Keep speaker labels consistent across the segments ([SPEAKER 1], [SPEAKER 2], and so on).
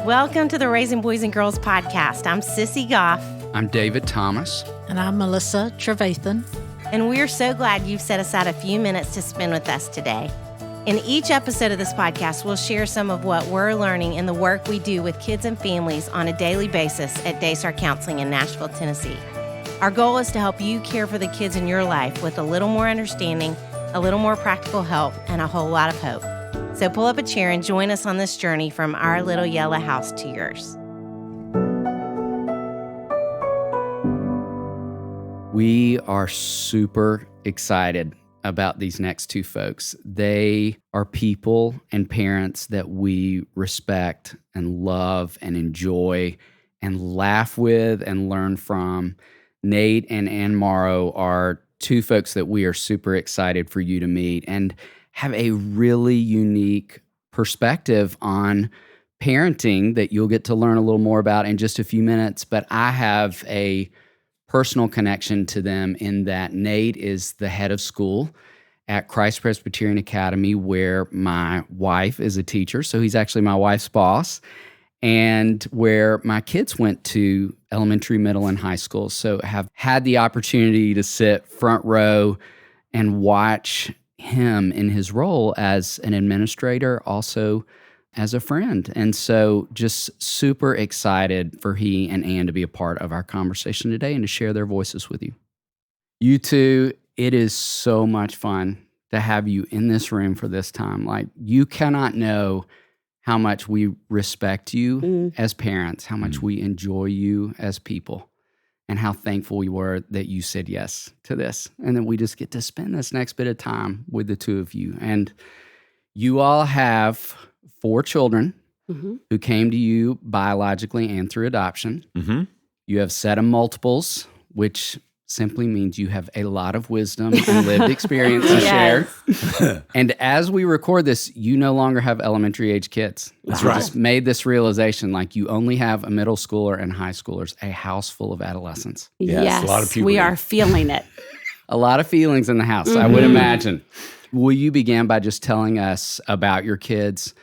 [SPEAKER 1] Welcome to the Raising Boys and Girls podcast. I'm Sissy Goff.
[SPEAKER 2] I'm David Thomas.
[SPEAKER 3] And I'm Melissa Trevathan.
[SPEAKER 1] And we're so glad you've set aside a few minutes to spend with us today. In each episode of this podcast, we'll share some of what we're learning in the work we do with kids and families on a daily basis at Daystar Counseling in Nashville, Tennessee. Our goal is to help you care for the kids in your life with a little more understanding, a little more practical help, and a whole lot of hope. So pull up a chair and join us on this journey from our little yellow house to yours.
[SPEAKER 2] We are super excited about these next two folks. They are people and parents that we respect and love and enjoy and laugh with and learn from. Nate and Ann Morrow are two folks that we are super excited for you to meet and have a really unique perspective on parenting that you'll get to learn a little more about in just a few minutes. But I have a personal connection to them in that Nate is the head of school at Christ Presbyterian Academy, where my wife is a teacher. So he's actually my wife's boss, and where my kids went to elementary, middle, and high school. So have had the opportunity to sit front row and watch him in his role as an administrator, also as a friend. And so just super excited for he and Ann to be a part of our conversation today and to share their voices with you. You two, it is so much fun to have you in this room for this time. Like, you cannot know how much we respect you as parents, how much we enjoy you as people, and how thankful we were that you said yes to this. And then we just get to spend this next bit of time with the two of you. And you all have 4 children who came to you biologically and through adoption. You have 7 multiples, which simply means you have a lot of wisdom and lived experience to share. And as we record this, you no longer have elementary age kids.
[SPEAKER 4] That's
[SPEAKER 2] You
[SPEAKER 4] right.
[SPEAKER 2] just made this realization, like, you only have a middle schooler and high schoolers, a house full of adolescents.
[SPEAKER 4] Yes, a lot of puberty.
[SPEAKER 5] We are feeling it.
[SPEAKER 2] A lot of feelings in the house, I would imagine. Will you begin by just telling us about your kids?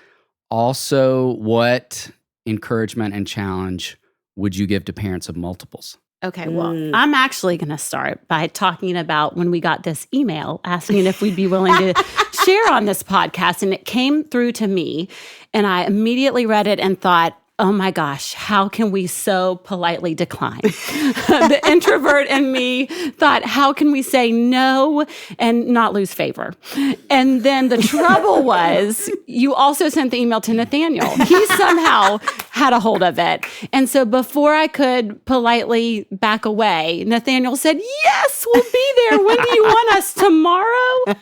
[SPEAKER 2] Also, what encouragement and challenge would you give to parents of multiples?
[SPEAKER 5] Okay, well, I'm actually going to start by talking about when we got this email asking if we'd be willing to share on this podcast. And it came through to me, and I immediately read it and thought, oh my gosh, how can we so politely decline? The introvert in me thought, how can we say no and not lose favor? And then the trouble was, you also sent the email to Nathaniel. He somehow had a hold of it. And so before I could politely back away, Nathaniel said, yes, we'll be there. When do you want us? Tomorrow?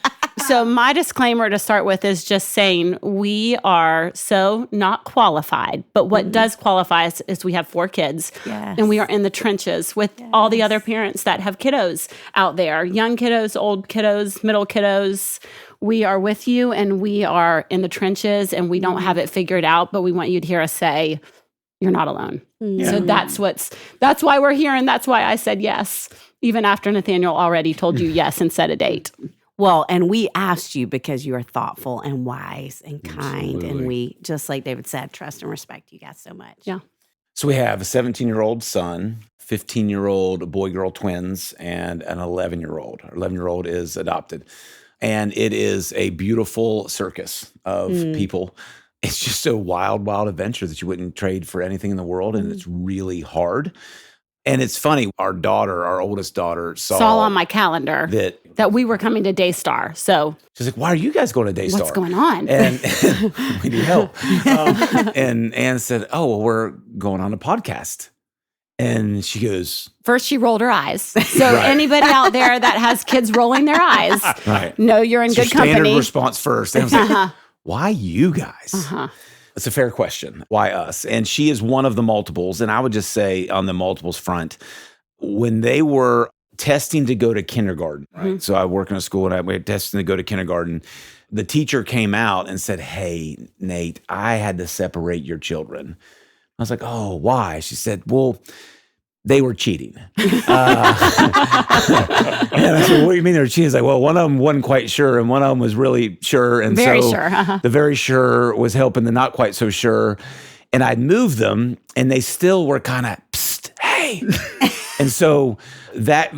[SPEAKER 5] So my disclaimer to start with is just saying we are so not qualified, but what does qualify us is we have 4 kids, and we are in the trenches with all the other parents that have kiddos out there, young kiddos, old kiddos, middle kiddos. We are with you, and we are in the trenches, and we don't have it figured out, but we want you to hear us say, you're not alone. So that's why we're here, and that's why I said yes, even after Nathaniel already told you yes and set a date.
[SPEAKER 6] Well, and we asked you because you are thoughtful and wise and kind.
[SPEAKER 4] Absolutely.
[SPEAKER 6] And we, just like David said, trust and respect you guys so much.
[SPEAKER 5] Yeah.
[SPEAKER 4] So we have a 17-year-old son, 15-year-old boy-girl twins, and an 11-year-old. Our 11-year-old is adopted. And it is a beautiful circus of people. It's just a wild, wild adventure that you wouldn't trade for anything in the world. And it's really hard. And it's funny, our oldest daughter,
[SPEAKER 5] Saw on my calendar that we were coming to Daystar. So
[SPEAKER 4] she's like, why are you guys going to Daystar?
[SPEAKER 5] what's going on?
[SPEAKER 4] And we need help. And Anne said, oh, well, we're going on a podcast. And she goes,
[SPEAKER 5] First, she rolled her eyes. So anybody out there that has kids rolling their eyes, know you're in
[SPEAKER 4] it's your
[SPEAKER 5] good company.
[SPEAKER 4] standard response first. And I was like, why you guys? It's a fair question. Why us? And she is one of the multiples. And I would just say on the multiples front, when they were testing to go to kindergarten, right? So I work in a school and we were testing to go to kindergarten. The teacher came out and said, hey, Nate, I had to separate your children. I was like, oh, why? She said, well, they were cheating. And I said, what do you mean they were cheating? It's like, well, one of them wasn't quite sure, and one of them was really sure. And
[SPEAKER 5] very
[SPEAKER 4] so
[SPEAKER 5] sure.
[SPEAKER 4] the very sure was helping the not quite so sure. And I'd move them, and they still were kind of, psst, hey. And so that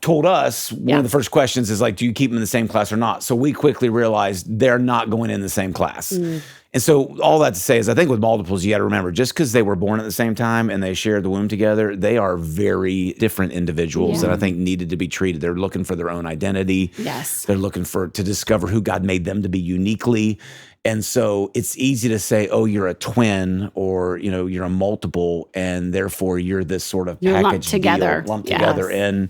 [SPEAKER 4] told us one of the first questions is like, do you keep them in the same class or not? So we quickly realized they're not going in the same class. And so all that to say is I think with multiples, you got to remember, just because they were born at the same time and they shared the womb together, they are very different individuals that I think needed to be treated. They're looking for their own identity.
[SPEAKER 5] Yes.
[SPEAKER 4] They're looking to discover who God made them to be uniquely. And so it's easy to say, oh, you're a twin or, you're a multiple and therefore you're this sort of package
[SPEAKER 5] lumped together.
[SPEAKER 4] Lumped together. And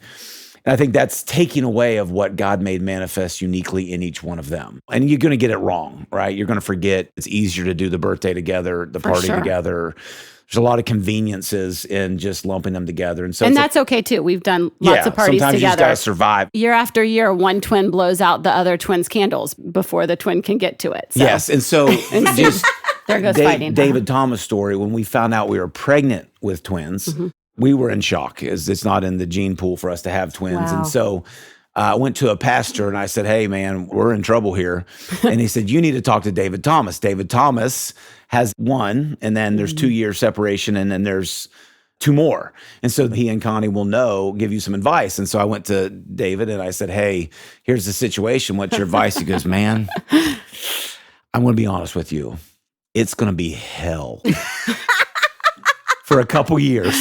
[SPEAKER 4] I think that's taking away of what God made manifest uniquely in each one of them. And you're going to get it wrong, right? You're going to forget. It's easier to do the birthday together, the party together. There's a lot of conveniences in just lumping them together. And so
[SPEAKER 5] that's okay too. We've done lots of parties
[SPEAKER 4] sometimes
[SPEAKER 5] together.
[SPEAKER 4] you just got to survive.
[SPEAKER 5] Year after year, one twin blows out the other twin's candles before the twin can get to it. So.
[SPEAKER 4] Yes. And so just
[SPEAKER 5] there goes fighting.
[SPEAKER 4] David Thomas' story, when we found out we were pregnant with twins, we were in shock. It's not in the gene pool for us to have twins.
[SPEAKER 6] Wow.
[SPEAKER 4] And so I went to a pastor and I said, hey, man, we're in trouble here. And he said, you need to talk to David Thomas. David Thomas has one, and then there's 2 year separation, and then there's 2 more. And so he and Connie will give you some advice. And so I went to David and I said, hey, here's the situation. What's your advice? He goes, man, I'm going to be honest with you. It's going to be hell for a couple years.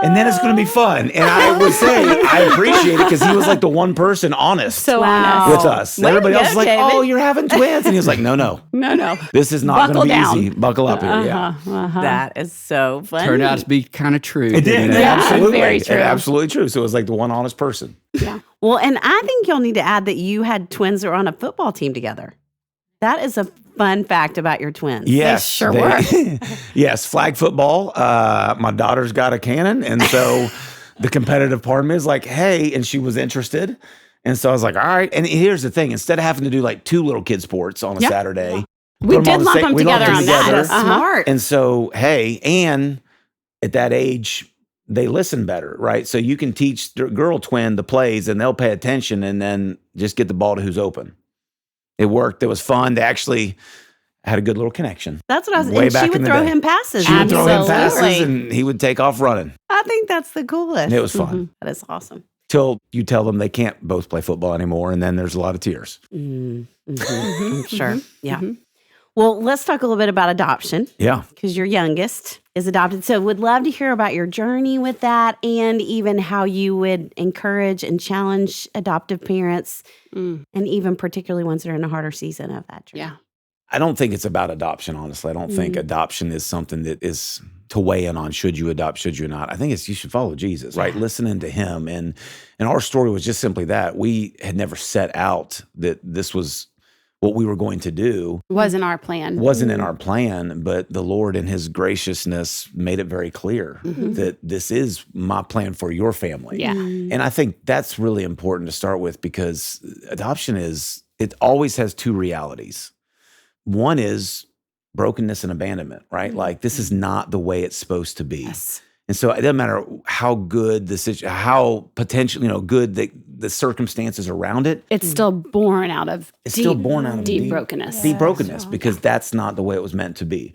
[SPEAKER 4] And then it's going to be fun. And I would say I appreciate it because he was like the one person honest
[SPEAKER 5] honest
[SPEAKER 4] with us.
[SPEAKER 6] Way
[SPEAKER 4] Everybody
[SPEAKER 6] to
[SPEAKER 4] else
[SPEAKER 6] go,
[SPEAKER 4] was like,
[SPEAKER 6] David.
[SPEAKER 4] oh, you're having twins. And he was like, no. This is not going to be easy. Buckle up here. Yeah.
[SPEAKER 6] That is so funny.
[SPEAKER 2] Turned out to be kind of true.
[SPEAKER 4] It did.
[SPEAKER 5] Yeah,
[SPEAKER 4] Absolutely.
[SPEAKER 5] very true.
[SPEAKER 4] Absolutely true. So it was like the one honest person.
[SPEAKER 5] Yeah.
[SPEAKER 6] Well, and I think you'll need to add that you had twins that were on a football team together. That is a fun fact about your twins.
[SPEAKER 4] Yes.
[SPEAKER 5] sure were.
[SPEAKER 4] Yes. Flag football. My daughter's got a cannon. And so the competitive part of me is like, hey, and she was interested. And so I was like, all right. And here's the thing. Instead of having to do like 2 little kid sports on a Saturday.
[SPEAKER 5] We did lump them together on that.
[SPEAKER 6] That's smart.
[SPEAKER 4] And so, hey, and at that age, they listen better, right? So you can teach the girl twin the plays and they'll pay attention and then just get the ball to who's open. It worked. It was fun. They actually had a good little connection.
[SPEAKER 6] That's what I was
[SPEAKER 4] Way
[SPEAKER 6] and
[SPEAKER 4] back
[SPEAKER 6] she would
[SPEAKER 4] in the
[SPEAKER 6] throw
[SPEAKER 4] day.
[SPEAKER 6] him passes.
[SPEAKER 4] She would throw him passes
[SPEAKER 5] Absolutely.
[SPEAKER 4] and he would take off running.
[SPEAKER 6] I think that's the coolest.
[SPEAKER 4] And it was fun.
[SPEAKER 6] That is awesome.
[SPEAKER 4] Till you tell them they can't both play football anymore, and then there's a lot of tears.
[SPEAKER 6] Sure. Yeah. Well, let's talk a little bit about adoption
[SPEAKER 4] Yeah.
[SPEAKER 6] because your youngest is adopted. So would love to hear about your journey with that and even how you would encourage and challenge adoptive parents and even particularly ones that are in a harder season of that journey.
[SPEAKER 5] Yeah.
[SPEAKER 4] I don't think it's about adoption, honestly. I don't think adoption is something that is to weigh in on should you adopt, should you not. I think it's you should follow Jesus, right? Listening to him. And our story was just simply that. We had never set out that this was what we were going to do.
[SPEAKER 5] Wasn't our plan.
[SPEAKER 4] Wasn't in our plan, but the Lord in his graciousness made it very clear that this is my plan for your family.
[SPEAKER 5] Yeah.
[SPEAKER 4] And I think that's really important to start with because adoption it always has 2 realities. One is brokenness and abandonment, right? Like this is not the way it's supposed to be.
[SPEAKER 5] Yes.
[SPEAKER 4] And so it doesn't matter how good how potentially, good the circumstances around it.
[SPEAKER 5] It's still born out of
[SPEAKER 4] Still born out of
[SPEAKER 5] deep brokenness.
[SPEAKER 4] Deep brokenness because that's not the way it was meant to be.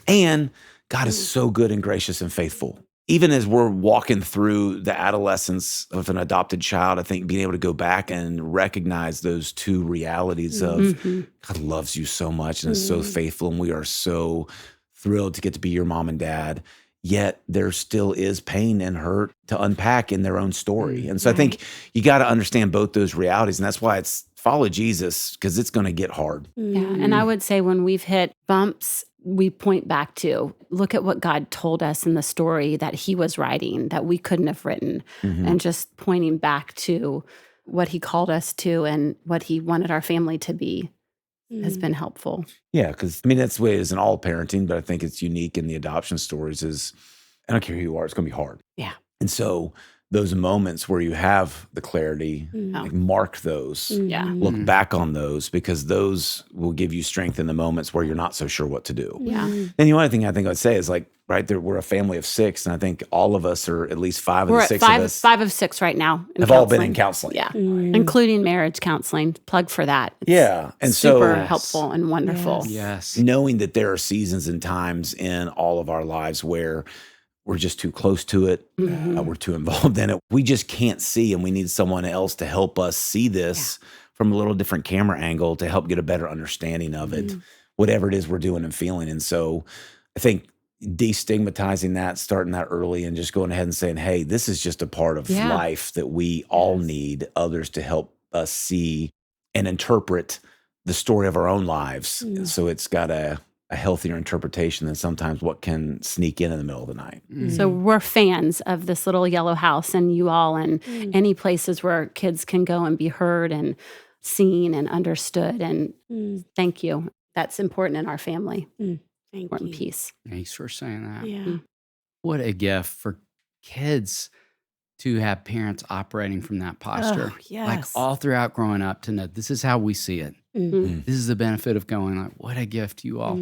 [SPEAKER 4] And God is so good and gracious and faithful. Even as we're walking through the adolescence of an adopted child, I think being able to go back and recognize those 2 realities of God loves you so much and is so faithful, and we are so thrilled to get to be your mom and dad. Yet there still is pain and hurt to unpack in their own story. And so I think you got to understand both those realities. And that's why it's follow Jesus because it's going to get hard.
[SPEAKER 5] Yeah. And I would say when we've hit bumps, we point back to look at what God told us in the story that he was writing that we couldn't have written and just pointing back to what he called us to and what he wanted our family to be has been helpful.
[SPEAKER 4] Yeah, because that's the way it is in all parenting, but I think it's unique in the adoption stories is I don't care who you are, it's going to be hard.
[SPEAKER 6] Yeah.
[SPEAKER 4] And so those moments where you have the clarity, like mark those,
[SPEAKER 5] Yeah.
[SPEAKER 4] look back on those, because those will give you strength in the moments where you're not so sure what to do.
[SPEAKER 5] Yeah.
[SPEAKER 4] And the only thing I think I'd say is like, right there, we're a family of 6, and I think all of us, or at least 5 of
[SPEAKER 5] We're
[SPEAKER 4] the
[SPEAKER 5] at
[SPEAKER 4] 6
[SPEAKER 5] five
[SPEAKER 4] of us,
[SPEAKER 5] of 6 right now.
[SPEAKER 4] have all been in counseling.
[SPEAKER 5] Yeah. Including marriage counseling. Plug for that. It's
[SPEAKER 4] Yeah. And
[SPEAKER 5] super
[SPEAKER 4] so
[SPEAKER 5] helpful and wonderful.
[SPEAKER 2] Yes.
[SPEAKER 4] knowing that there are seasons and times in all of our lives where we're just too close to it, we're too involved in it. We just can't see, and we need someone else to help us see this from a little different camera angle to help get a better understanding of it, whatever it is we're doing and feeling. And so I think destigmatizing that, starting that early, and just going ahead and saying, hey, this is just a part of life that we all need others to help us see and interpret the story of our own lives. So it's got a healthier interpretation than sometimes what can sneak in the middle of the night.
[SPEAKER 5] So we're fans of this little yellow house and you all, and any places where kids can go and be heard and seen and understood. And thank you. That's important in our family. Important piece.
[SPEAKER 2] Thanks for saying that.
[SPEAKER 6] Yeah.
[SPEAKER 2] What a gift for kids to have parents operating from that posture.
[SPEAKER 6] Oh, yes.
[SPEAKER 2] Like all throughout growing up, to know this is how we see it. This is the benefit of going, like, what a gift you all.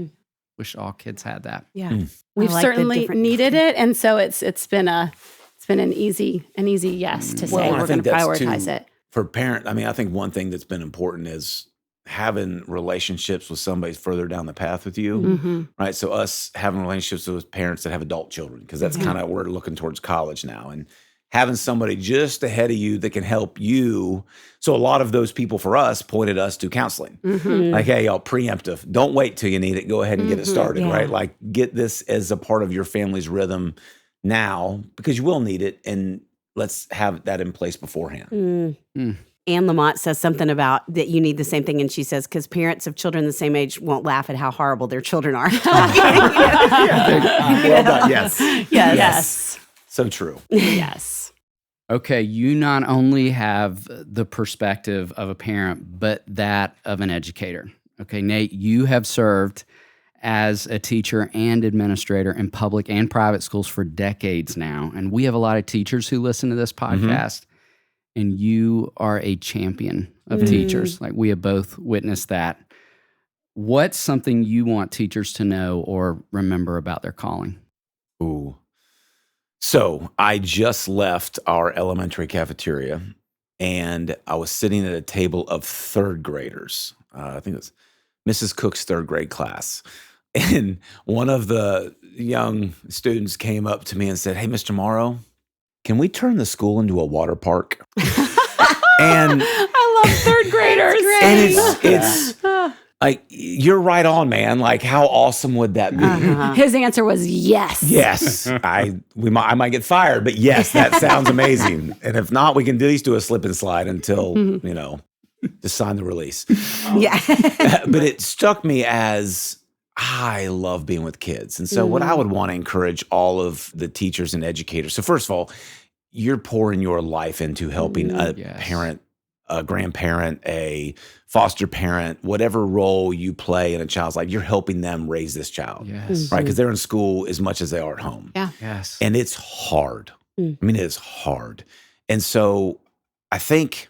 [SPEAKER 2] Wish all kids had that.
[SPEAKER 6] Yeah.
[SPEAKER 5] We've
[SPEAKER 6] I like the
[SPEAKER 5] certainly
[SPEAKER 6] different-
[SPEAKER 5] needed it, and so it's been an easy yes to say
[SPEAKER 4] Well, and I
[SPEAKER 5] we're going
[SPEAKER 4] think
[SPEAKER 5] to
[SPEAKER 4] that's
[SPEAKER 5] prioritize
[SPEAKER 4] too-
[SPEAKER 5] it.
[SPEAKER 4] For parent, I mean, I think one thing that's been important is having relationships with somebody further down the path with you, right? So us having relationships with parents that have adult children, because that's kind of, we're looking towards college now, and having somebody just ahead of you that can help you. So a lot of those people for us pointed us to counseling. Like, hey, y'all, preemptive. Don't wait till you need it. Go ahead and get it started, right? Like, get this as a part of your family's rhythm now, because you will need it, and let's have that in place beforehand.
[SPEAKER 6] Anne Lamont says something about that you need the same thing. And she says, because parents of children the same age won't laugh at how horrible their children are.
[SPEAKER 4] Well done. Yes.
[SPEAKER 5] Yes.
[SPEAKER 4] So true.
[SPEAKER 5] Yes.
[SPEAKER 2] Okay, you not only have the perspective of a parent, but that of an educator. Okay, Nate, you have served as a teacher and administrator in public and private schools for decades now. And we have a lot of teachers who listen to this podcast, and you are a champion of teachers. Like, we have both witnessed that. What's something you want teachers to know or remember about their calling?
[SPEAKER 4] Ooh. So I just left our elementary cafeteria, and I was sitting at a table of third graders. I think it was Mrs. Cook's third grade class. And one of the young students came up to me and said, "Hey, Mr. Morrow, can we turn the school into a water park?" And
[SPEAKER 5] I love third graders.
[SPEAKER 4] and it's like, you're right on, man. Like, how awesome would that be?
[SPEAKER 5] His answer was yes.
[SPEAKER 4] Yes, I might get fired, but yes, that sounds amazing. And if not, we can at least do a slip and slide until just sign the release.
[SPEAKER 6] Yeah.
[SPEAKER 4] But it struck me as, I love being with kids, and so what I would want to encourage all of the teachers and educators. So first of all, you're pouring your life into helping a parent, a grandparent, a foster parent, whatever role you play in a child's life, you're helping them raise this child, right? Because they're in school as much as they are at home.
[SPEAKER 5] Yeah.
[SPEAKER 2] Yes.
[SPEAKER 4] And it's hard. I mean, it is hard. And so I think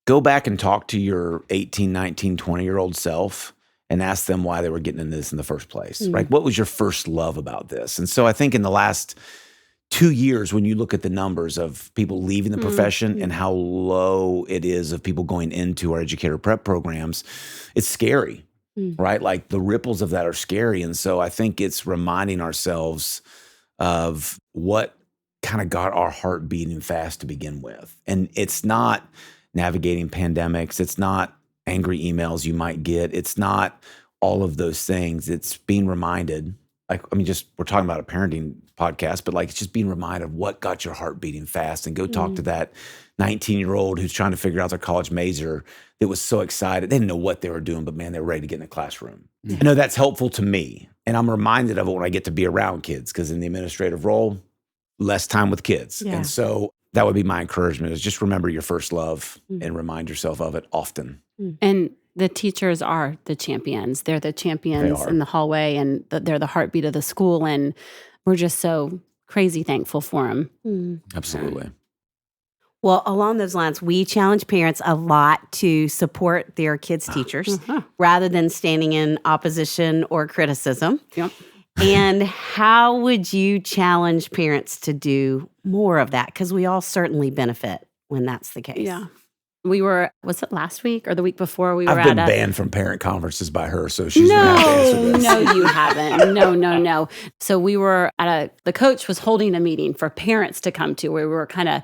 [SPEAKER 4] go back and talk to your 18, 19, 20-year-old self and ask them why they were getting into this in the first place, right? What was your first love about this? And so I think in the last 2 years, when you look at the numbers of people leaving the profession and how low it is of people going into our educator prep programs, it's scary, right? Like, the ripples of that are scary. And so I think it's reminding ourselves of what kind of got our heart beating fast to begin with. And it's not navigating pandemics. It's not angry emails you might get. It's not all of those things. It's being reminded, like, I mean, just, we're talking about a parenting podcast, but like, it's just being reminded of what got your heart beating fast, and go talk to that 19-year-old who's trying to figure out their college major that was so excited. They didn't know what they were doing, but man, they were ready to get in the classroom. I know that's helpful to me, and I'm reminded of it when I get to be around kids, because in the administrative role, less time with kids.
[SPEAKER 6] Yeah.
[SPEAKER 4] And so that would be my encouragement, is just remember your first love and remind yourself of it often.
[SPEAKER 5] And the teachers are the champions. They're the champions
[SPEAKER 4] are.
[SPEAKER 5] in the hallway, and they're the heartbeat of the school. And we're just so crazy thankful for them.
[SPEAKER 4] Absolutely.
[SPEAKER 6] Well, along those lines, we challenge parents a lot to support their kids' teachers rather than standing in opposition or criticism.
[SPEAKER 5] Yep.
[SPEAKER 6] And how would you challenge parents to do more of that? Because we all certainly benefit when that's the case.
[SPEAKER 5] Yeah. We were, was it last week or the week before? We were
[SPEAKER 4] I've been
[SPEAKER 5] at a
[SPEAKER 4] banned from parent conferences by her, so she's going to have to answer this.
[SPEAKER 5] No, you haven't. No. So we were the coach was holding a meeting for parents to come to where we were kind of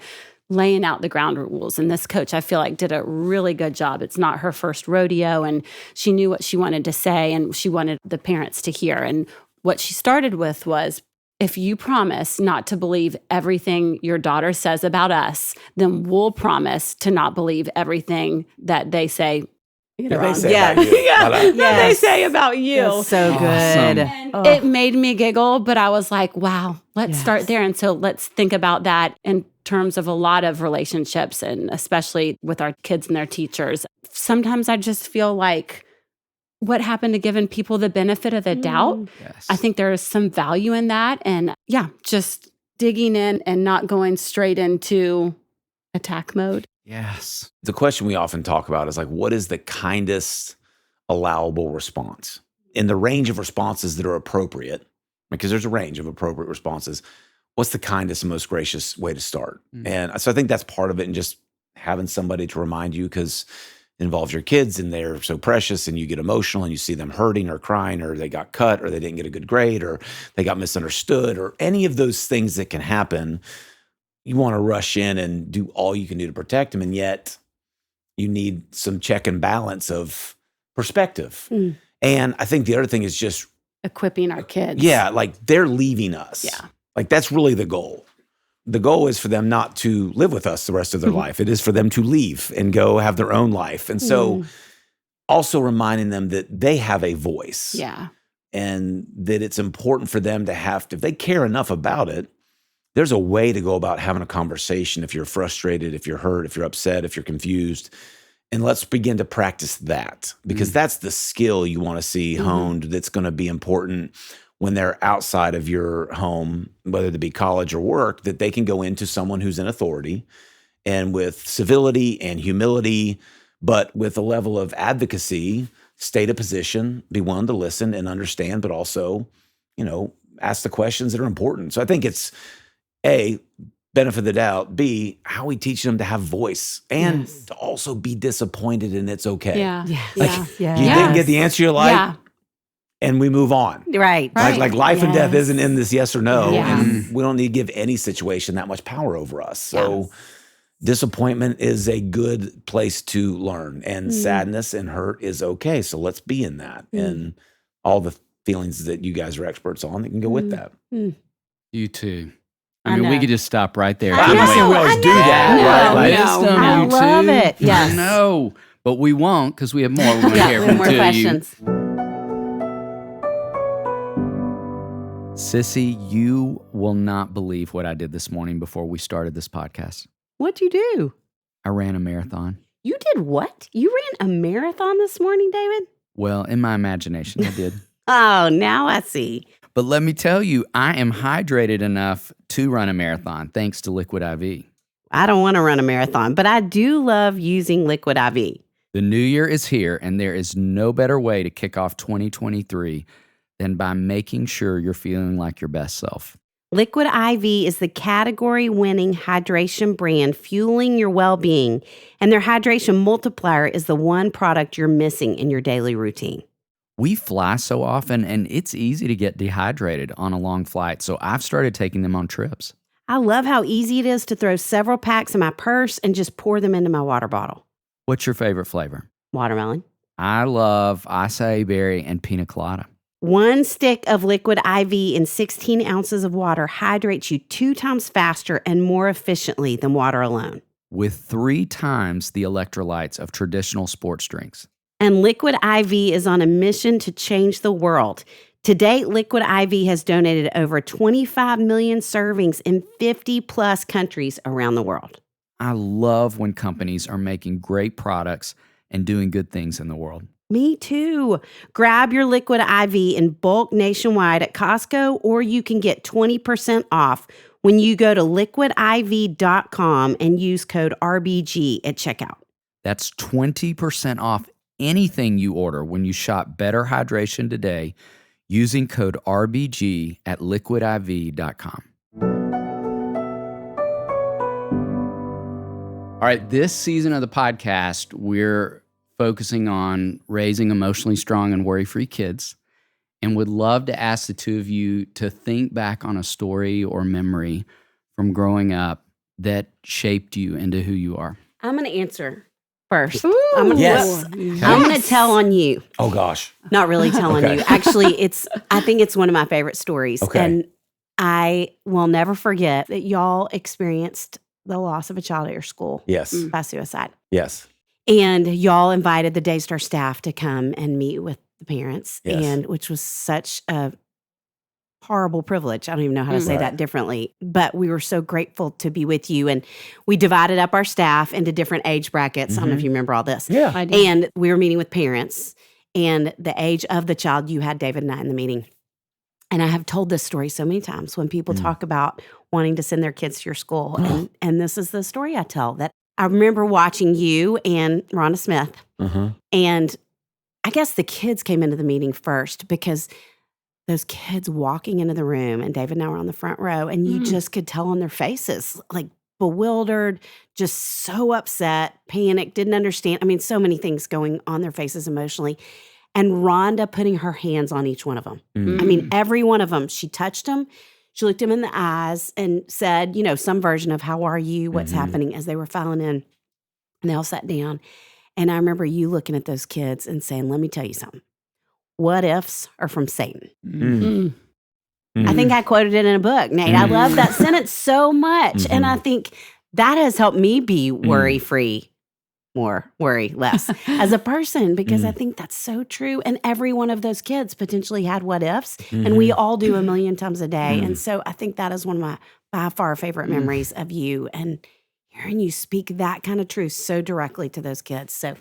[SPEAKER 5] laying out the ground rules. And this coach, I feel like, did a really good job. It's not her first rodeo, and she knew what she wanted to say, and she wanted the parents to hear. And what she started with was, if you promise not to believe everything your daughter says about us, then we'll promise to not believe everything that they say.
[SPEAKER 4] They say about you.
[SPEAKER 5] That they say about you.
[SPEAKER 6] That's so good.
[SPEAKER 5] And it made me giggle, but I was like, wow, let's start there. And so let's think about that in terms of a lot of relationships, and especially with our kids and their teachers. Sometimes I just feel like, what happened to giving people the benefit of the doubt?
[SPEAKER 2] Yes.
[SPEAKER 5] I think there is some value in that. And just digging in and not going straight into attack mode.
[SPEAKER 2] Yes.
[SPEAKER 4] The question we often talk about is like, what is the kindest allowable response? In the range of responses that are appropriate, because there's a range of appropriate responses, what's the kindest and most gracious way to start?
[SPEAKER 2] Mm.
[SPEAKER 4] And so I think that's part of it, and just having somebody to remind you, because it involves your kids and they're so precious, and you get emotional and you see them hurting or crying, or they got cut, or they didn't get a good grade, or they got misunderstood, or any of those things that can happen. You want to rush in and do all you can do to protect them, and yet you need some check and balance of perspective.
[SPEAKER 6] Mm.
[SPEAKER 4] And I think the other thing is just
[SPEAKER 5] Equipping our kids.
[SPEAKER 4] yeah, like they're leaving us.
[SPEAKER 5] Yeah.
[SPEAKER 4] Like that's really the goal. The goal is for them not to live with us the rest of their life. It is for them to leave and go have their own life. And so also reminding them that they have a voice.
[SPEAKER 5] Yeah.
[SPEAKER 4] And that it's important for them to have to, if they care enough about it, there's a way to go about having a conversation if you're frustrated, if you're hurt, if you're upset, if you're confused. And let's begin to practice that, because that's the skill you want to see honed that's going to be important when they're outside of your home, whether it be college or work, that they can go into someone who's in authority and with civility and humility, but with a level of advocacy, state a position, be willing to listen and understand, but also, ask the questions that are important. So I think it's A, benefit of the doubt. B, how we teach them to have voice and to also be disappointed, and it's okay.
[SPEAKER 5] Yeah.
[SPEAKER 6] Yes.
[SPEAKER 5] Yeah.
[SPEAKER 4] You didn't get the answer you like,
[SPEAKER 5] Yeah.
[SPEAKER 4] and we move on.
[SPEAKER 6] Right.
[SPEAKER 4] Like life and death isn't in this yes or no,
[SPEAKER 5] Yes.
[SPEAKER 4] and we don't need to give any situation that much power over us. So disappointment is a good place to learn, and sadness and hurt is okay. So let's be in that, and all the feelings that you guys are experts on that can go with that.
[SPEAKER 2] You too.
[SPEAKER 5] I
[SPEAKER 2] I mean, we
[SPEAKER 5] know.
[SPEAKER 2] could just stop right there.
[SPEAKER 6] I
[SPEAKER 4] I'm not saying we always do that,
[SPEAKER 5] know.
[SPEAKER 4] right? Like,
[SPEAKER 5] No.
[SPEAKER 2] Wisdom,
[SPEAKER 6] I
[SPEAKER 2] you
[SPEAKER 6] love
[SPEAKER 2] too.
[SPEAKER 6] it. Yes.
[SPEAKER 2] No, but we won't, because we have more. We want to
[SPEAKER 6] Yeah,
[SPEAKER 2] hear
[SPEAKER 6] we
[SPEAKER 2] from
[SPEAKER 6] have more
[SPEAKER 2] two
[SPEAKER 6] questions.
[SPEAKER 2] of you. Sissy, you will not believe what I did this morning before we started this podcast.
[SPEAKER 6] What'd you do?
[SPEAKER 2] I ran a marathon.
[SPEAKER 6] You did what? You ran a marathon this morning, David?
[SPEAKER 2] Well, in my imagination, I did.
[SPEAKER 6] Oh, now I see.
[SPEAKER 2] But let me tell you, I am hydrated enough to run a marathon thanks to Liquid IV.
[SPEAKER 6] I don't want to run a marathon, but I do love using Liquid IV.
[SPEAKER 2] The new year is here, and there is no better way to kick off 2023 than by making sure you're feeling like your best self.
[SPEAKER 6] Liquid IV is the category-winning hydration brand fueling your well-being, and their hydration multiplier is the one product you're missing in your daily routine.
[SPEAKER 2] We fly so often, and it's easy to get dehydrated on a long flight, so I've started taking them on trips.
[SPEAKER 6] I love how easy it is to throw several packs in my purse and just pour them into my water bottle.
[SPEAKER 2] What's your favorite flavor?
[SPEAKER 6] Watermelon.
[SPEAKER 2] I love acai berry and pina colada.
[SPEAKER 6] One stick of Liquid IV in 16 ounces of water hydrates you 2 times faster and more efficiently than water alone.
[SPEAKER 2] With 3 times the electrolytes of traditional sports drinks.
[SPEAKER 6] And Liquid IV is on a mission to change the world. To date, Liquid IV has donated over 25 million servings in 50 plus countries around the world.
[SPEAKER 2] I love when companies are making great products and doing good things in the world.
[SPEAKER 6] Me too. Grab your Liquid IV in bulk nationwide at Costco, or you can get 20% off when you go to liquidiv.com and use code RBG at checkout.
[SPEAKER 2] That's 20% off anything you order when you shop Better Hydration today using code RBG at liquidiv.com. All right, this season of the podcast, we're focusing on raising emotionally strong and worry-free kids, and would love to ask the two of you to think back on a story or memory from growing up that shaped you into who you are.
[SPEAKER 6] I'm going to answer first.
[SPEAKER 5] Ooh.
[SPEAKER 6] I'm going
[SPEAKER 4] Yes.
[SPEAKER 6] to tell on you.
[SPEAKER 4] Oh, gosh.
[SPEAKER 6] Not really telling
[SPEAKER 4] Okay.
[SPEAKER 6] you. Actually, I think it's one of my favorite stories.
[SPEAKER 4] Okay.
[SPEAKER 6] And I will never forget that y'all experienced the loss of a child at your school
[SPEAKER 4] Yes.
[SPEAKER 6] by suicide.
[SPEAKER 4] Yes.
[SPEAKER 6] And y'all invited the Daystar staff to come and meet with the parents,
[SPEAKER 4] Yes.
[SPEAKER 6] and which was such a horrible privilege. I don't even know how to say
[SPEAKER 4] Right.
[SPEAKER 6] that differently, but we were so grateful to be with you. And we divided up our staff into different age brackets. I don't know if you remember all this.
[SPEAKER 4] Yeah.
[SPEAKER 5] I do.
[SPEAKER 6] And we were meeting with parents, and the age of the child, you had David and I in the meeting. And I have told this story so many times when people talk about wanting to send their kids to your school. And this is the story I tell, that I remember watching you and Rhonda Smith. And I guess the kids came into the meeting first, because those kids walking into the room, and David and I were on the front row, and you just could tell on their faces, like bewildered, just so upset, panicked, didn't understand. I mean, so many things going on their faces emotionally. And Rhonda putting her hands on each one of them. I mean, every one of them, she touched them. She looked them in the eyes and said, some version of how are you, what's happening, as they were filing in. And they all sat down. And I remember you looking at those kids and saying, let me tell you something. What ifs are from Satan. I think I quoted it in a book, Nate. I love that sentence so much. And I think that has helped me be worry-free. More worry, less as a person, because I think that's so true. And every one of those kids potentially had what ifs, and we all do a million times a day. And so I think that is one of my by far favorite memories of you, and hearing you speak that kind of truth so directly to those kids. So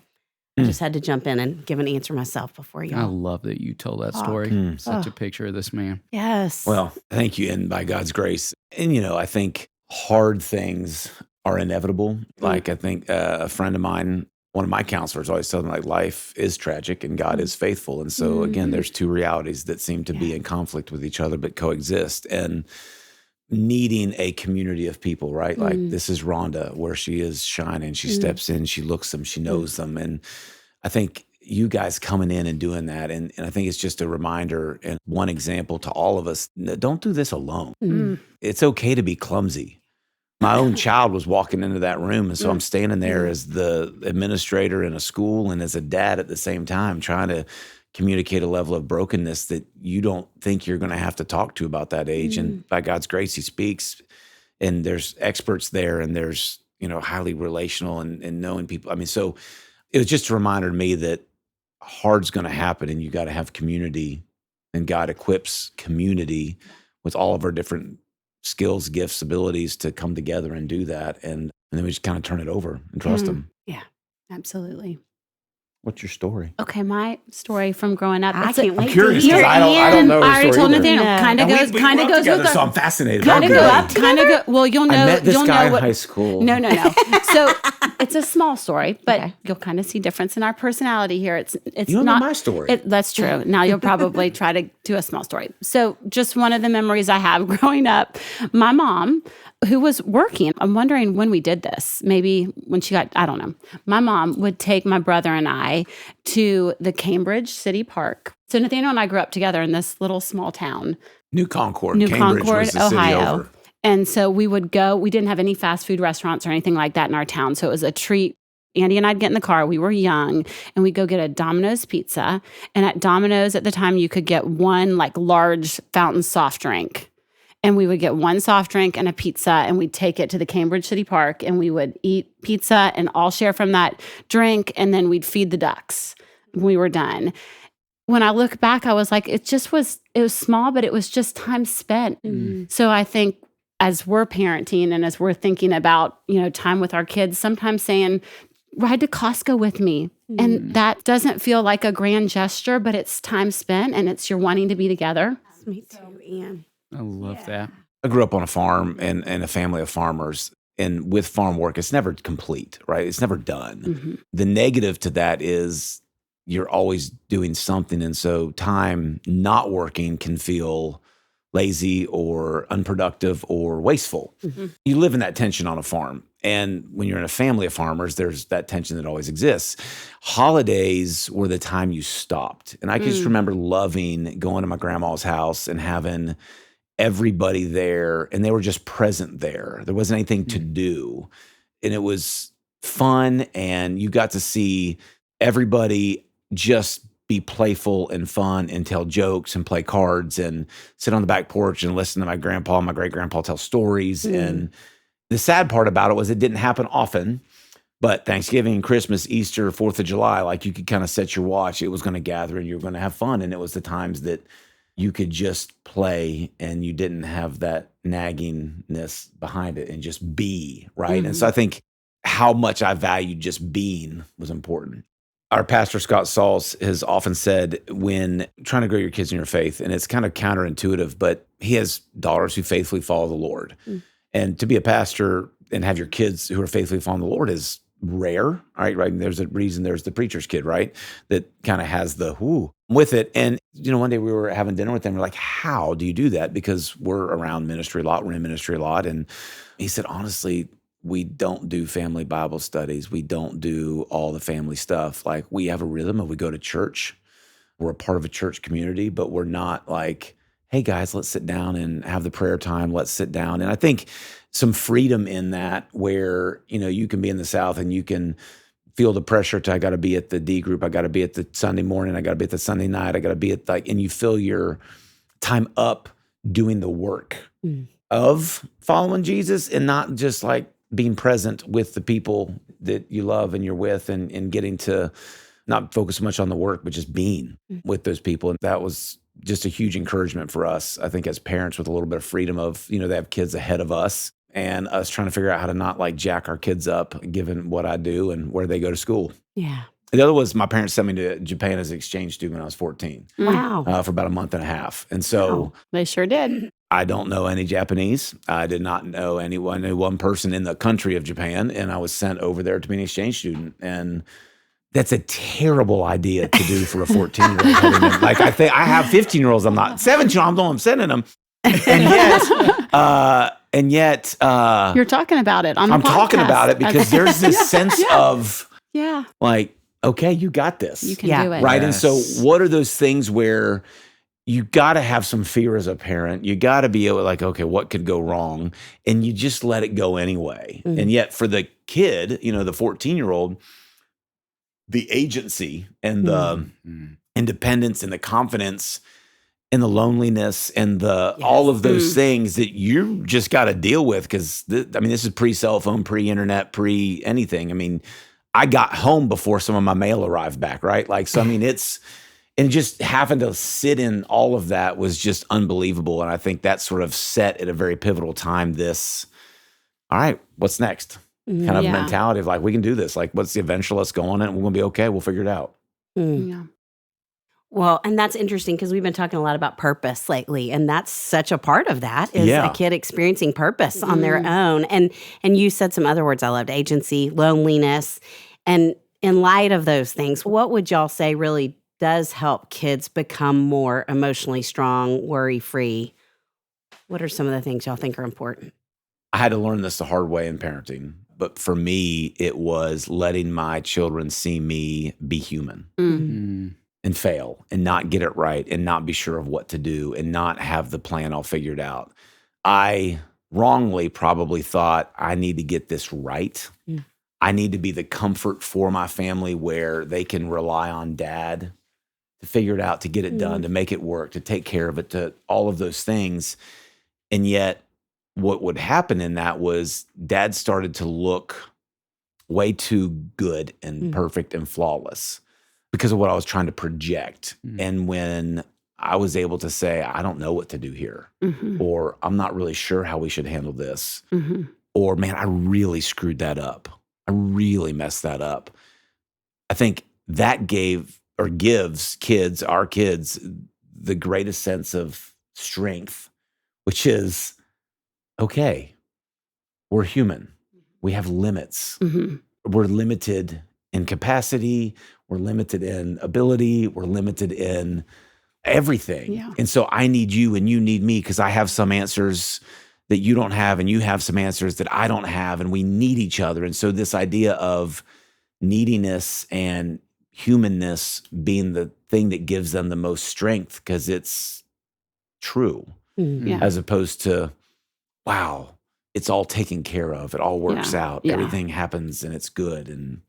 [SPEAKER 6] I just had to jump in and give an answer myself before
[SPEAKER 2] I
[SPEAKER 6] y'all.
[SPEAKER 2] love that you told that story. Such a picture of this man.
[SPEAKER 6] Yes.
[SPEAKER 4] Well, thank you. And by God's grace. And, I think hard things are inevitable. Like, I think a friend of mine, one of my counselors always told me, like, life is tragic and God is faithful. And so, again, there's two realities that seem to be in conflict with each other, but coexist. And needing a community of people, right? Like, this is Rhonda, where she is shining. She steps in, she looks them, she knows them. And I think you guys coming in and doing that. And I think it's just a reminder and one example to all of us. Don't do this alone. It's okay to be clumsy. My own child was walking into that room, and so I'm standing there as the administrator in a school and as a dad at the same time, trying to communicate a level of brokenness that you don't think you're going to have to talk to about that age. And by God's grace, he speaks, and there's experts there, and there's, highly relational and knowing people. I mean, so it was just a reminder to me that hard's going to happen, and you got to have community, and God equips community with all of our different skills, gifts, abilities to come together and do that. And then we just kind of turn it over and trust him.
[SPEAKER 5] Yeah, absolutely.
[SPEAKER 4] What's your story?
[SPEAKER 5] Okay, my story from growing up.
[SPEAKER 6] I can't wait to
[SPEAKER 4] curious
[SPEAKER 6] hear.
[SPEAKER 4] because I don't know
[SPEAKER 5] I
[SPEAKER 4] her
[SPEAKER 5] already
[SPEAKER 4] story
[SPEAKER 5] told
[SPEAKER 4] either.
[SPEAKER 5] Nathaniel.
[SPEAKER 6] No.
[SPEAKER 5] Kind of
[SPEAKER 4] And
[SPEAKER 5] goes
[SPEAKER 4] we grew up
[SPEAKER 5] with
[SPEAKER 4] together,
[SPEAKER 5] the.
[SPEAKER 4] so I'm fascinated.
[SPEAKER 5] Kind of
[SPEAKER 4] Okay.
[SPEAKER 5] go up, kind of go. Well, you'll know.
[SPEAKER 4] I met this
[SPEAKER 5] you'll
[SPEAKER 4] guy
[SPEAKER 5] know
[SPEAKER 4] in
[SPEAKER 5] what.
[SPEAKER 4] high school.
[SPEAKER 5] No. So it's a small story, but you'll kind of see difference in our personality here. It's
[SPEAKER 4] You don't know
[SPEAKER 5] not
[SPEAKER 4] my story.
[SPEAKER 5] That's true. Now you'll probably try to do a small story. So just one of the memories I have growing up, my mom, who was working, I'm wondering when we did this, maybe when she got, I don't know. My mom would take my brother and I to the Cambridge City Park. So Nathaniel and I grew up together in this little small town.
[SPEAKER 4] New Concord,
[SPEAKER 5] New
[SPEAKER 4] Cambridge
[SPEAKER 5] Concord,
[SPEAKER 4] was the city
[SPEAKER 5] Ohio.
[SPEAKER 4] over.
[SPEAKER 5] And so we would go, we didn't have any fast food restaurants or anything like that in our town. So it was a treat. Andy and I'd get in the car. We were young, and we'd go get a Domino's pizza. And at Domino's at the time, you could get one like large fountain soft drink. And we would get one soft drink and a pizza, and we'd take it to the Cambridge City Park, and we would eat pizza and all share from that drink. And then we'd feed the ducks when we were done. When I look back, I was like, it was small, but it was just time spent. So I think as we're parenting and as we're thinking about, time with our kids, sometimes saying, ride to Costco with me. And that doesn't feel like a grand gesture, but it's time spent, and it's you're wanting to be together.
[SPEAKER 6] Me too, Ian.
[SPEAKER 2] I love that.
[SPEAKER 4] I grew up on a farm and a family of farmers. And with farm work, it's never complete, right? It's never done.
[SPEAKER 5] Mm-hmm.
[SPEAKER 4] The negative to that is you're always doing something. And so time not working can feel lazy or unproductive or wasteful.
[SPEAKER 5] Mm-hmm.
[SPEAKER 4] You live in that tension on a farm. And when you're in a family of farmers, there's that tension that always exists. Holidays were the time you stopped. And I can just remember loving going to my grandma's house and having everybody there, and they were just present there. There wasn't anything to do. And it was fun, and you got to see everybody just be playful and fun and tell jokes and play cards and sit on the back porch and listen to my grandpa and my great-grandpa tell stories. And the sad part about it was it didn't happen often, but Thanksgiving, Christmas, Easter, 4th of July, like you could kind of set your watch. It was going to gather and you were going to have fun. And it was the times that you could just play and you didn't have that naggingness behind it and just be, right? And so I think how much I valued just being was important. Our pastor, Scott Sauls, has often said when trying to grow your kids in your faith, and it's kind of counterintuitive, but he has daughters who faithfully follow the Lord. And to be a pastor and have your kids who are faithfully following the Lord is rare, right? There's a reason there's the preacher's kid, right? That kind of has the whoo with it. And, one day we were having dinner with them. We're like, how do you do that? Because we're around ministry a lot. We're in ministry a lot. And he said, honestly, we don't do family Bible studies. We don't do all the family stuff. Like we have a rhythm and we go to church. We're a part of a church community, but we're not like, hey guys, let's sit down and have the prayer time. Let's sit down. And I think some freedom in that where, you can be in the South and you can feel the pressure to, I got to be at the D group. I got to be at the Sunday morning. I got to be at the Sunday night. I got to be at and you fill your time up doing the work of following Jesus and not just like being present with the people that you love and you're with and getting to not focus so much on the work, but just being with those people. And that was just a huge encouragement for us, I think, as parents with a little bit of freedom of, they have kids ahead of us and us trying to figure out how to not like jack our kids up given what I do and where they go to school.
[SPEAKER 6] Yeah.
[SPEAKER 4] The other was my parents sent me to Japan as an exchange student when I was 14.
[SPEAKER 6] Wow.
[SPEAKER 4] For about a month and a half. And so
[SPEAKER 5] They sure did.
[SPEAKER 4] I don't know any Japanese. I did not know anyone. I knew one person in the country of Japan, and I was sent over there to be an exchange student. And that's a terrible idea to do for a 14-year-old. Like I think I have 15-year-olds. I'm not 17-year-olds. I'm sending them. And yet,
[SPEAKER 5] You're talking about it on the podcast.
[SPEAKER 4] I'm talking about it because there's this sense of like, okay, you got this.
[SPEAKER 5] You can do it.
[SPEAKER 4] Right.
[SPEAKER 2] Yes.
[SPEAKER 4] And so what are those things where you got to have some fear as a parent? You got to be able to like, okay, what could go wrong? And you just let it go anyway. And yet for the kid, the 14-year-old, the agency and the independence and the confidence and the loneliness and the all of those things that you just got to deal with because, this is pre-cell phone, pre-internet, pre-anything. I mean, I got home before some of my mail arrived back, right? Like, so, and just having to sit in all of that was just unbelievable. And I think that sort of set at a very pivotal time all right, what's next? Kind of mentality of like, we can do this. Like, what's the eventual? Let's go on it. We're going to be okay. We'll figure it out.
[SPEAKER 5] Yeah.
[SPEAKER 6] Well, and that's interesting because we've been talking a lot about purpose lately, and that's such a part of that is a kid experiencing purpose on their own. And you said some other words I loved: agency, loneliness. And in light of those things, what would y'all say really does help kids become more emotionally strong, worry-free? What are some of the things y'all think are important?
[SPEAKER 4] I had to learn this the hard way in parenting. But for me, it was letting my children see me be human. And fail and not get it right and not be sure of what to do and not have the plan all figured out. I wrongly probably thought I need to get this right. I need to be the comfort for my family where they can rely on dad to figure it out, to get it done, to make it work, to take care of it, to all of those things. And yet what would happen in that was dad started to look way too good and perfect and flawless because of what I was trying to project. And when I was able to say, I don't know what to do here, or I'm not really sure how we should handle this, or man, I really screwed that up. I really messed that up. I think that gave or gives our kids, the greatest sense of strength, which is okay, we're human. We have limits. We're limited in capacity. We're limited in ability. We're limited in everything.
[SPEAKER 5] Yeah.
[SPEAKER 4] And so I need you and you need me because I have some answers that you don't have and you have some answers that I don't have, and we need each other. And so this idea of neediness and humanness being the thing that gives them the most strength because it's true,
[SPEAKER 5] Yeah.
[SPEAKER 4] as opposed to, wow, it's all taken care of. It all works out.
[SPEAKER 5] Yeah.
[SPEAKER 4] Everything happens and it's good. And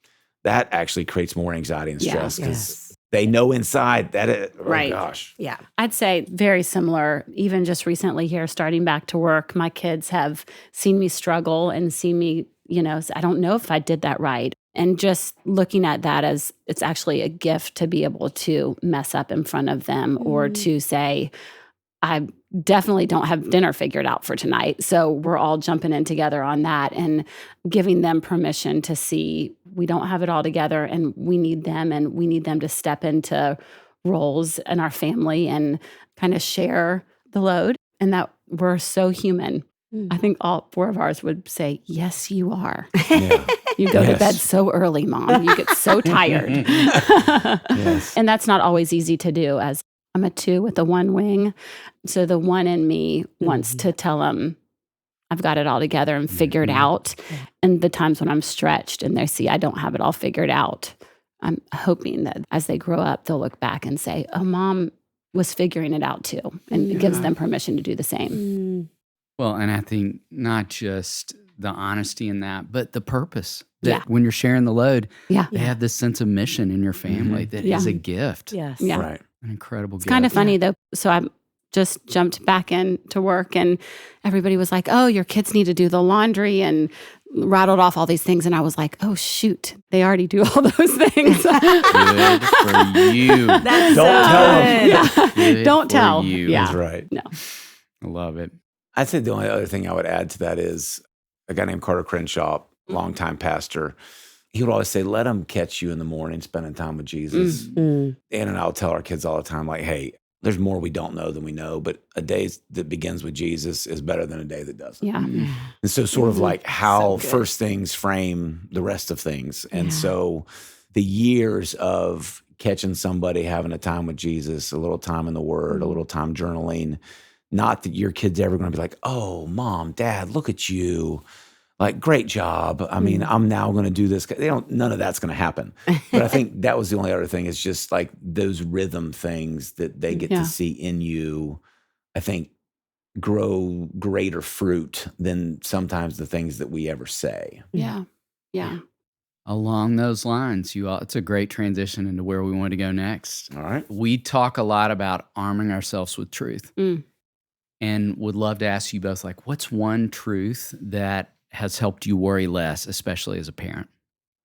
[SPEAKER 4] that actually creates more anxiety and stress because
[SPEAKER 6] Yes.
[SPEAKER 4] they know inside that
[SPEAKER 5] Right.
[SPEAKER 4] gosh.
[SPEAKER 6] Yeah.
[SPEAKER 5] I'd say very similar. Even just recently here, starting back to work, my kids have seen me struggle and seen me, I don't know if I did that right. And just looking at that as it's actually a gift to be able to mess up in front of them or to say, I definitely don't have dinner figured out for tonight. So we're all jumping in together on that and giving them permission to see we don't have it all together and we need them and we need them to step into roles in our family and kind of share the load and that we're so human. I think all 4 of ours would say, yes, you are.
[SPEAKER 4] Yeah.
[SPEAKER 5] You go to
[SPEAKER 4] Yes.
[SPEAKER 5] bed so early, Mom. You get so tired.
[SPEAKER 4] Yes.
[SPEAKER 5] And that's not always easy to do as I'm a 2 with a 1 wing. So the 1 in me wants to tell them I've got it all together and figured out. And the times when I'm stretched and they see I don't have it all figured out, I'm hoping that as they grow up, they'll look back and say, oh, Mom was figuring it out too. And it gives them permission to do the same.
[SPEAKER 2] Well, and I think not just the honesty in that, but the purpose. That when you're sharing the load,
[SPEAKER 5] Yeah.
[SPEAKER 2] they have this sense of mission in your family that is a gift.
[SPEAKER 6] Yes.
[SPEAKER 5] Yeah.
[SPEAKER 4] Right.
[SPEAKER 2] An incredible
[SPEAKER 5] It's
[SPEAKER 2] gift.
[SPEAKER 5] kind of funny though. So I just jumped back into work and everybody was like, oh, your kids need to do the laundry and rattled off all these things. And I was like, oh, shoot, they already do all those things.
[SPEAKER 2] Good for you.
[SPEAKER 6] That's
[SPEAKER 4] Don't
[SPEAKER 6] so
[SPEAKER 4] tell 'em.
[SPEAKER 6] good.
[SPEAKER 5] Yeah.
[SPEAKER 2] Good
[SPEAKER 5] Don't
[SPEAKER 2] for
[SPEAKER 5] tell.
[SPEAKER 2] you.
[SPEAKER 5] Yeah.
[SPEAKER 4] That's right.
[SPEAKER 5] No.
[SPEAKER 2] I love it.
[SPEAKER 4] I'd say the only other thing I would add to that is a guy named Carter Crenshaw, longtime pastor. He would always say, let them catch you in the morning spending time with Jesus. Ann and I'll tell our kids all the time, like, hey, there's more we don't know than we know, but a day that begins with Jesus is better than a day that doesn't.
[SPEAKER 5] Yeah.
[SPEAKER 4] And so sort of like how
[SPEAKER 6] So good.
[SPEAKER 4] first things frame the rest of things. And so the years of catching somebody having a time with Jesus, a little time in the Word, a little time journaling, not that your kid's ever going to be like, oh, Mom, Dad, look at you. Like, great job. I mean, I'm now going to do this. None of that's going to happen. But I think that was the only other thing is just like those rhythm things that they get to see in you, I think, grow greater fruit than sometimes the things that we ever say.
[SPEAKER 5] Yeah. Yeah.
[SPEAKER 2] Along those lines, it's a great transition into where we want to go next.
[SPEAKER 4] All right.
[SPEAKER 2] We talk a lot about arming ourselves with truth
[SPEAKER 5] Mm.
[SPEAKER 2] and would love to ask you both, like, what's one truth that has helped you worry less, especially as a parent?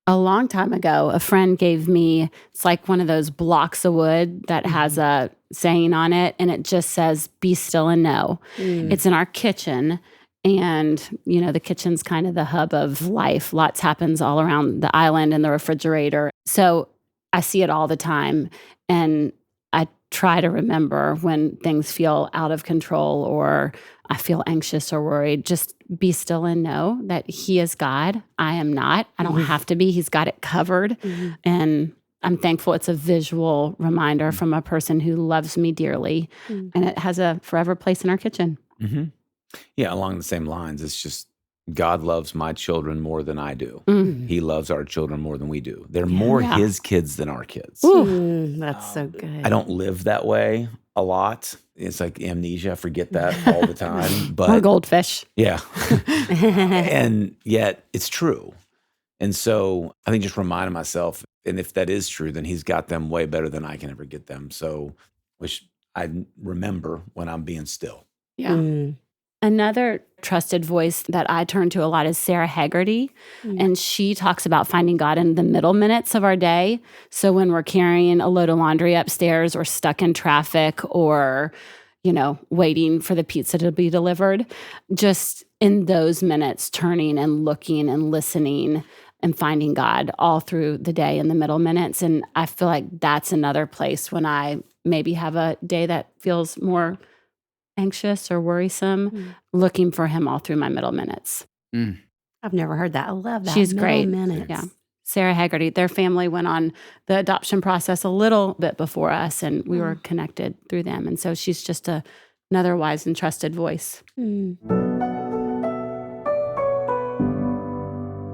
[SPEAKER 5] A long time ago, a friend gave me, it's like one of those blocks of wood that has a saying on it, and it just says, be still and know. It's in our kitchen, and, the kitchen's kind of the hub of life. Lots happens all around the island and the refrigerator. So I see it all the time, and I try to remember when things feel out of control or I feel anxious or worried, just be still and know that He is God. I am not. I don't have to be. He's got it covered. And I'm thankful it's a visual reminder from a person who loves me dearly. And it has a forever place in our kitchen.
[SPEAKER 4] Mm-hmm. Yeah, along the same lines, it's just God loves my children more than I do. He loves our children more than we do. They're more His kids than our kids.
[SPEAKER 6] That's so good.
[SPEAKER 4] I don't live that way a lot. It's like amnesia. I forget that all the time.
[SPEAKER 5] Or
[SPEAKER 4] But
[SPEAKER 5] goldfish.
[SPEAKER 4] yeah. And yet it's true. And so I think just reminding myself, and if that is true, then He's got them way better than I can ever get them. So wish I remember when I'm being still.
[SPEAKER 5] Yeah. Another trusted voice that I turn to a lot is Sarah Haggerty. And she talks about finding God in the middle minutes of our day. So when we're carrying a load of laundry upstairs or stuck in traffic or, waiting for the pizza to be delivered, just in those minutes, turning and looking and listening and finding God all through the day in the middle minutes. And I feel like that's another place when I maybe have a day that feels more anxious or worrisome, looking for him all through my middle minutes.
[SPEAKER 6] I've never heard that. I love that.
[SPEAKER 5] She's
[SPEAKER 6] Middle
[SPEAKER 5] great.
[SPEAKER 6] Minutes.
[SPEAKER 5] Yeah. Sarah Haggerty, their family went on the adoption process a little bit before us, and we were connected through them. And so she's just another wise and trusted voice.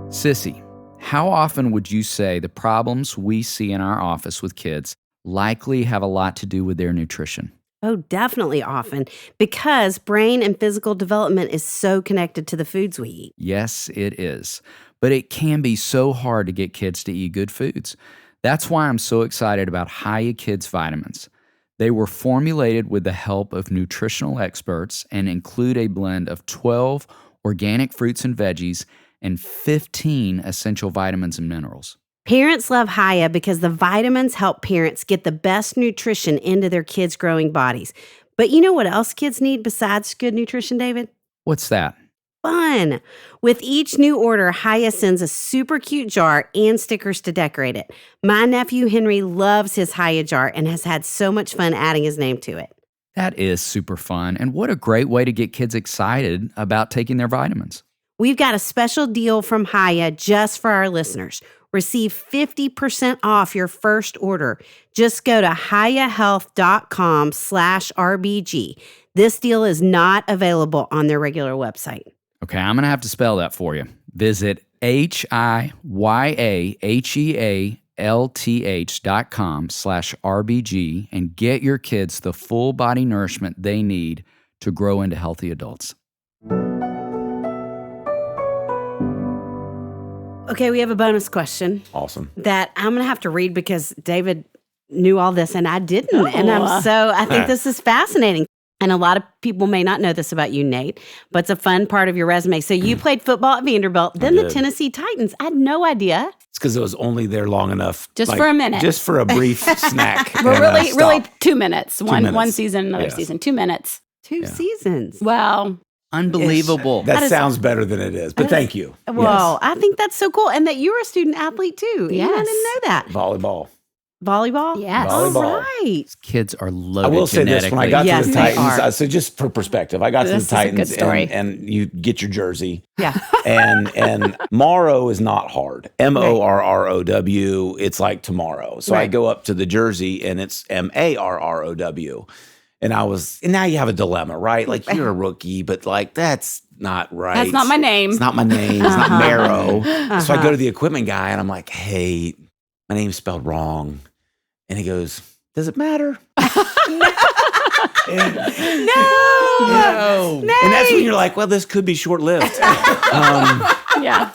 [SPEAKER 2] Sissy, how often would you say the problems we see in our office with kids likely have a lot to do with their nutrition?
[SPEAKER 6] Oh, definitely often, because brain and physical development is so connected to the foods we eat.
[SPEAKER 2] Yes, it is. But it can be so hard to get kids to eat good foods. That's why I'm so excited about Hiya Kids vitamins. They were formulated with the help of nutritional experts and include a blend of 12 organic fruits and veggies and 15 essential vitamins and minerals.
[SPEAKER 6] Parents love Hiya because the vitamins help parents get the best nutrition into their kids' growing bodies. But you know what else kids need besides good nutrition, David?
[SPEAKER 2] What's that?
[SPEAKER 6] Fun. With each new order, Hiya sends a super cute jar and stickers to decorate it. My nephew Henry loves his Hiya jar and has had so much fun adding his name to it.
[SPEAKER 2] That is super fun. And what a great way to get kids excited about taking their vitamins.
[SPEAKER 6] We've got a special deal from Hiya just for our listeners. Receive 50% off your first order. Just go to hiyahealth.com/RBG. This deal is not available on their regular website.
[SPEAKER 2] Okay, I'm going to have to spell that for you. Visit hiyahealth.com/RBG and get your kids the full body nourishment they need to grow into healthy adults.
[SPEAKER 6] Okay, we have a bonus question
[SPEAKER 4] Awesome.
[SPEAKER 6] that I'm going to have to read because David knew all this and I didn't. And I think this is fascinating. And a lot of people may not know this about you, Nate, but it's a fun part of your resume. So you played football at Vanderbilt, then the Tennessee Titans. I had no idea.
[SPEAKER 4] It's because it was only there long enough.
[SPEAKER 5] Just for a minute.
[SPEAKER 4] Just for a brief snack.
[SPEAKER 5] Well,
[SPEAKER 4] and
[SPEAKER 5] really
[SPEAKER 4] stop.
[SPEAKER 5] 2 minutes. One
[SPEAKER 4] minutes.
[SPEAKER 5] season, another
[SPEAKER 4] Yes.
[SPEAKER 5] season. 2 minutes.
[SPEAKER 6] Two seasons.
[SPEAKER 5] Well,
[SPEAKER 2] Unbelievable.
[SPEAKER 4] That sounds better than it is, but thank you.
[SPEAKER 6] Well, I think that's so cool. And that you're a student athlete too.
[SPEAKER 5] Yes.
[SPEAKER 6] I didn't know that.
[SPEAKER 4] Volleyball.
[SPEAKER 6] Volleyball?
[SPEAKER 5] Yes.
[SPEAKER 4] Volleyball.
[SPEAKER 6] All right.
[SPEAKER 2] Kids are
[SPEAKER 4] I
[SPEAKER 2] loaded
[SPEAKER 4] will say this, when I got
[SPEAKER 6] Yes,
[SPEAKER 4] to the
[SPEAKER 6] they
[SPEAKER 4] Titans,
[SPEAKER 6] are.
[SPEAKER 4] so just for perspective, I got to
[SPEAKER 5] This
[SPEAKER 4] the
[SPEAKER 5] is a good
[SPEAKER 4] Titans
[SPEAKER 5] story.
[SPEAKER 4] and you get your jersey.
[SPEAKER 6] Yeah.
[SPEAKER 4] And Morrow is not hard. Morrow. It's like tomorrow. So I
[SPEAKER 6] Right.
[SPEAKER 4] go up to the jersey and it's Marrow. And now you have a dilemma, right? Like you're a rookie, but like that's not right.
[SPEAKER 5] that's not my name.
[SPEAKER 4] It's not my name. It's not Marrow. So I go to the equipment guy and I'm like, hey, my name's spelled wrong. And he goes, does it matter?
[SPEAKER 6] No.
[SPEAKER 4] And that's when you're like, well, this could be short-lived.
[SPEAKER 5] Yeah.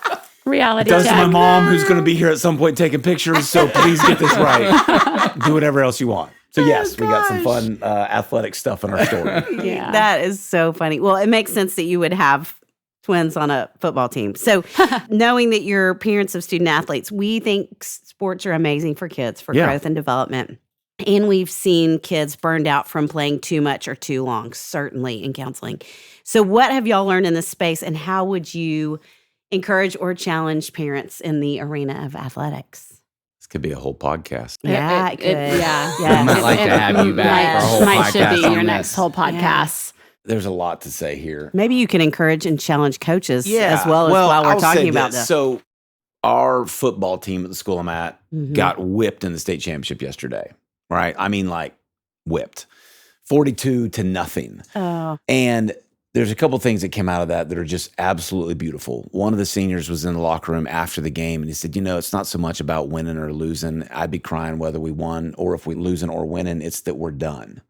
[SPEAKER 5] Reality
[SPEAKER 4] Does
[SPEAKER 5] check.
[SPEAKER 4] my mom, who's going to be here at some point taking pictures, so please get this right. Do whatever else you want. So yes, we got some fun athletic stuff in our story.
[SPEAKER 5] Yeah.
[SPEAKER 6] That is so funny. Well, it makes sense that you would have twins on a football team. So knowing that you're parents of student athletes, we think sports are amazing for kids, for growth and development. And we've seen kids burned out from playing too much or too long, certainly in counseling. So what have y'all learned in this space, and how would you encourage or challenge parents in the arena of athletics?
[SPEAKER 4] This could be a whole podcast.
[SPEAKER 6] Yeah, it could.
[SPEAKER 5] Yeah.
[SPEAKER 6] Yeah.
[SPEAKER 2] I might like to have you back for a whole
[SPEAKER 5] might should
[SPEAKER 2] podcast
[SPEAKER 5] be
[SPEAKER 2] on
[SPEAKER 5] your
[SPEAKER 2] this.
[SPEAKER 5] next whole podcast.
[SPEAKER 4] There's a lot to say here.
[SPEAKER 6] Maybe you can encourage and challenge coaches as well as while we're
[SPEAKER 4] I'll
[SPEAKER 6] talking
[SPEAKER 4] say
[SPEAKER 6] about
[SPEAKER 4] this.
[SPEAKER 6] this.
[SPEAKER 4] So our football team at the school I'm at
[SPEAKER 6] Mhm.
[SPEAKER 4] got whipped in the state championship yesterday, right? I mean, like whipped, 42-0.
[SPEAKER 6] Oh,
[SPEAKER 4] And there's a couple things that came out of that are just absolutely beautiful. One of the seniors was in the locker room after the game, and he said, it's not so much about winning or losing. I'd be crying whether we won or if we losing or winning. It's that we're done.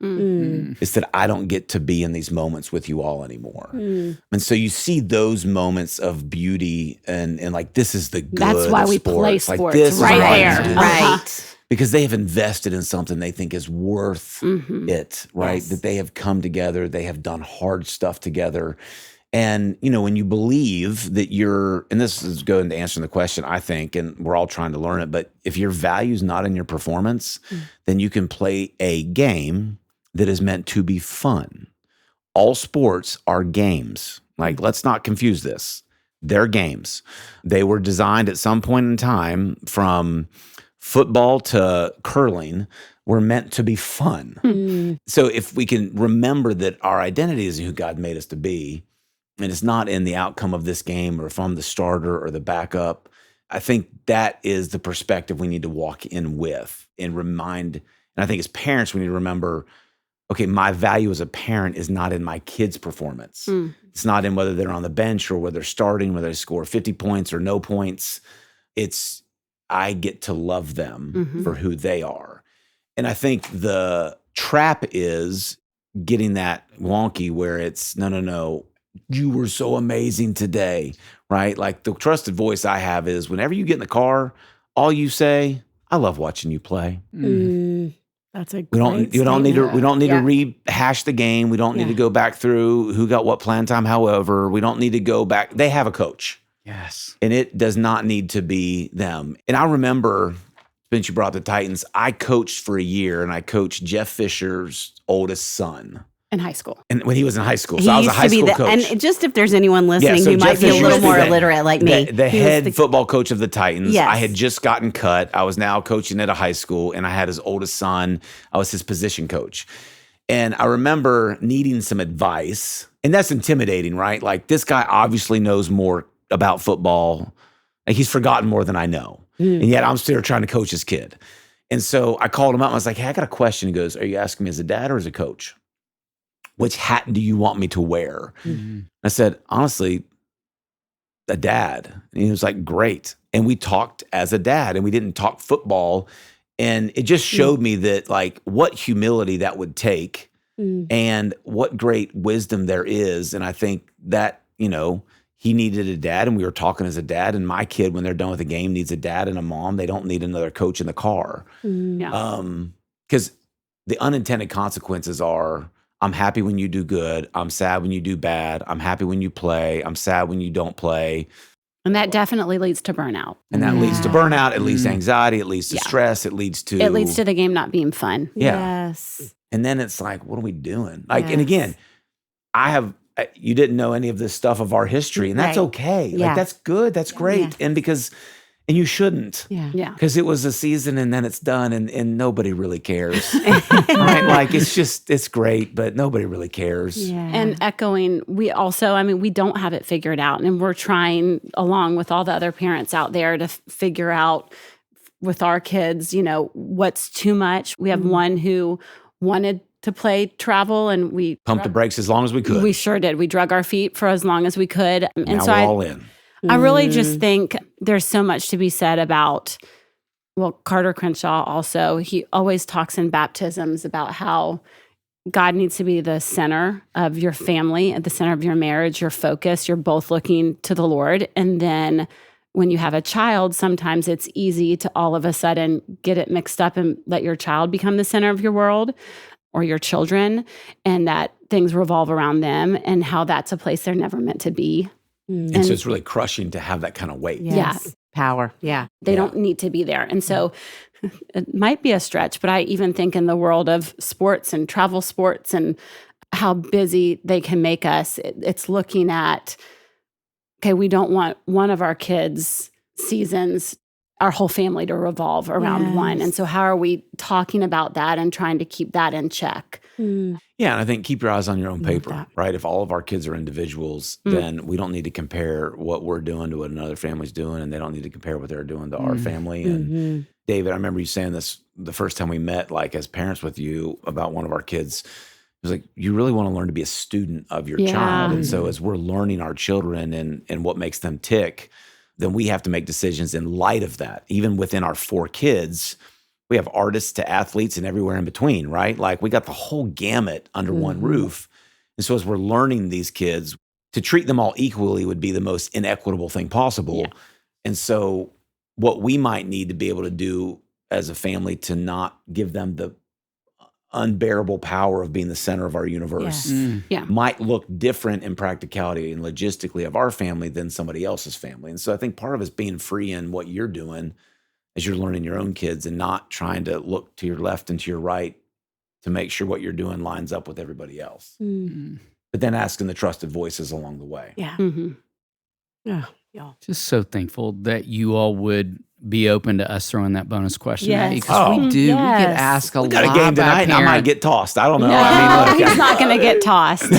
[SPEAKER 4] It's that I don't get to be in these moments with you all anymore. And so you see those moments of beauty and like, this is the good
[SPEAKER 5] That's why
[SPEAKER 4] of
[SPEAKER 5] we play
[SPEAKER 4] sports. Like,
[SPEAKER 5] sports
[SPEAKER 4] this is
[SPEAKER 5] right
[SPEAKER 4] why we
[SPEAKER 5] there.
[SPEAKER 4] do this.
[SPEAKER 6] right.
[SPEAKER 4] Because they have invested in something they think is worth it, right?
[SPEAKER 6] Yes.
[SPEAKER 4] That they have come together, they have done hard stuff together. And, when you believe that and this is going to answer the question, I think, and we're all trying to learn it, but if your value's not in your performance, then you can play a game that is meant to be fun. All sports are games. Like, let's not confuse this. They're games. They were designed at some point in time from football to curling were meant to be fun. So if we can remember that our identity is who God made us to be, and it's not in the outcome of this game or if I'm the starter or the backup, I think that is the perspective we need to walk in with and remind. And I think as parents, we need to remember, okay, my value as a parent is not in my kids' performance. It's not in whether they're on the bench or whether they're starting, whether they score 50 points or no points. It's I get to love them for who they are. And I think the trap is getting that wonky where it's, no, you were so amazing today, right? Like the trusted voice I have is whenever you get in the car, all you say, I love watching you play.
[SPEAKER 6] That's a
[SPEAKER 4] We don't need to rehash the game. We don't need
[SPEAKER 6] Yeah.
[SPEAKER 4] to go back through who got what plan time. However, we don't need to go back. They have a coach.
[SPEAKER 2] Yes.
[SPEAKER 4] And it does not need to be them. And I remember, since you brought the Titans, I coached for a year and I coached Jeff Fisher's oldest son.
[SPEAKER 5] In high school.
[SPEAKER 4] And when he was in high school.
[SPEAKER 6] He
[SPEAKER 4] So I was a
[SPEAKER 6] used
[SPEAKER 4] high
[SPEAKER 6] to be
[SPEAKER 4] school
[SPEAKER 6] the,
[SPEAKER 4] coach.
[SPEAKER 6] and just if there's anyone listening
[SPEAKER 4] so
[SPEAKER 6] who
[SPEAKER 4] Jeff
[SPEAKER 6] might be a
[SPEAKER 4] Fisher
[SPEAKER 6] little
[SPEAKER 4] used to
[SPEAKER 6] more
[SPEAKER 4] be the-
[SPEAKER 6] illiterate like me,
[SPEAKER 4] The
[SPEAKER 6] he was
[SPEAKER 4] head football coach of the Titans.
[SPEAKER 6] Yes.
[SPEAKER 4] I had just gotten cut. I was now coaching at a high school and I had his oldest son. I was his position coach. And I remember needing some advice. And that's intimidating, right? Like this guy obviously knows more about football. Like he's forgotten more than I know. And yet I'm still trying to coach his kid. And so I called him up and I was like, hey, I got a question. He goes, are you asking me as a dad or as a coach? Which hat do you want me to wear? I said, honestly, a dad. And he was like, great. And we talked as a dad and we didn't talk football. And it just showed me that like what humility that would take and what great wisdom there is. And I think that, he needed a dad and we were talking as a dad, and my kid, when they're done with the game, needs a dad and a mom. They don't need another coach in the car. Because the unintended consequences are, I'm happy when you do good. I'm sad when you do bad. I'm happy when you play. I'm sad when you don't play.
[SPEAKER 5] And that definitely leads to burnout.
[SPEAKER 4] And that leads to burnout. It leads to anxiety. It leads to stress. It leads to
[SPEAKER 5] the game not being fun.
[SPEAKER 6] Yes.
[SPEAKER 4] And then it's like, what are we doing? Like, and again, you didn't know any of this stuff of our history, and that's okay.
[SPEAKER 6] Yeah.
[SPEAKER 4] Like, that's good. That's great. And you shouldn't.
[SPEAKER 6] Yeah.
[SPEAKER 4] Because it was a season and then it's done and nobody really cares. Right? Like, it's great, but nobody really cares.
[SPEAKER 6] Yeah.
[SPEAKER 5] And echoing, we don't have it figured out. And we're trying, along with all the other parents out there, to figure out with our kids, what's too much. We have one who wanted to play travel, and we
[SPEAKER 4] Pumped the brakes as long as we could.
[SPEAKER 5] We sure did. We drug our feet for as long as we could. And
[SPEAKER 4] now
[SPEAKER 5] so
[SPEAKER 4] we're all in.
[SPEAKER 5] I really just think there's so much to be said about, Carter Crenshaw also, he always talks in baptisms about how God needs to be the center of your family, at the center of your marriage, your focus. You're both looking to the Lord. And then when you have a child, sometimes it's easy to all of a sudden get it mixed up and let your child become the center of your world or your children, and that things revolve around them and how that's a place they're never meant to be.
[SPEAKER 4] And so it's really crushing to have that kind of weight.
[SPEAKER 6] Yes.
[SPEAKER 5] Yeah.
[SPEAKER 6] Power. Yeah.
[SPEAKER 5] They don't need to be there. And so it might be a stretch, but I even think in the world of sports and travel sports and how busy they can make us, it's looking at, okay, we don't want one of our kids' seasons, our whole family to revolve around one. And so how are we talking about that and trying to keep that in check?
[SPEAKER 4] Yeah, and I think keep your eyes on your own paper, right? If all of our kids are individuals, then we don't need to compare what we're doing to what another family's doing, and they don't need to compare what they're doing to our family. And David, I remember you saying this the first time we met, like as parents with you, about one of our kids. It was like, you really want to learn to be a student of your child. And so as we're learning our children and what makes them tick, then we have to make decisions in light of that. Even within our 4 kids, we have artists to athletes and everywhere in between, right? Like we got the whole gamut under one roof. And so as we're learning these kids, to treat them all equally would be the most inequitable thing possible. Yeah. And so what we might need to be able to do as a family to not give them the unbearable power of being the center of our universe might look different in practicality and logistically of our family than somebody else's family. And so I think part of it's being free in what you're doing as you're learning your own kids and not trying to look to your left and to your right to make sure what you're doing lines up with everybody else. But then asking the trusted voices along the way.
[SPEAKER 6] Yeah.
[SPEAKER 5] Mm-hmm.
[SPEAKER 6] Yeah.
[SPEAKER 2] Just so thankful that you all would be open to us throwing that bonus question at you?
[SPEAKER 6] Yes.
[SPEAKER 2] Because we do. We
[SPEAKER 6] Yes.
[SPEAKER 2] get asked a
[SPEAKER 4] We
[SPEAKER 2] lot
[SPEAKER 4] got a game
[SPEAKER 2] by
[SPEAKER 4] tonight, and I might
[SPEAKER 2] parents.
[SPEAKER 4] get tossed. I don't know.
[SPEAKER 5] No,
[SPEAKER 4] I mean, look,
[SPEAKER 5] he's not going to get tossed.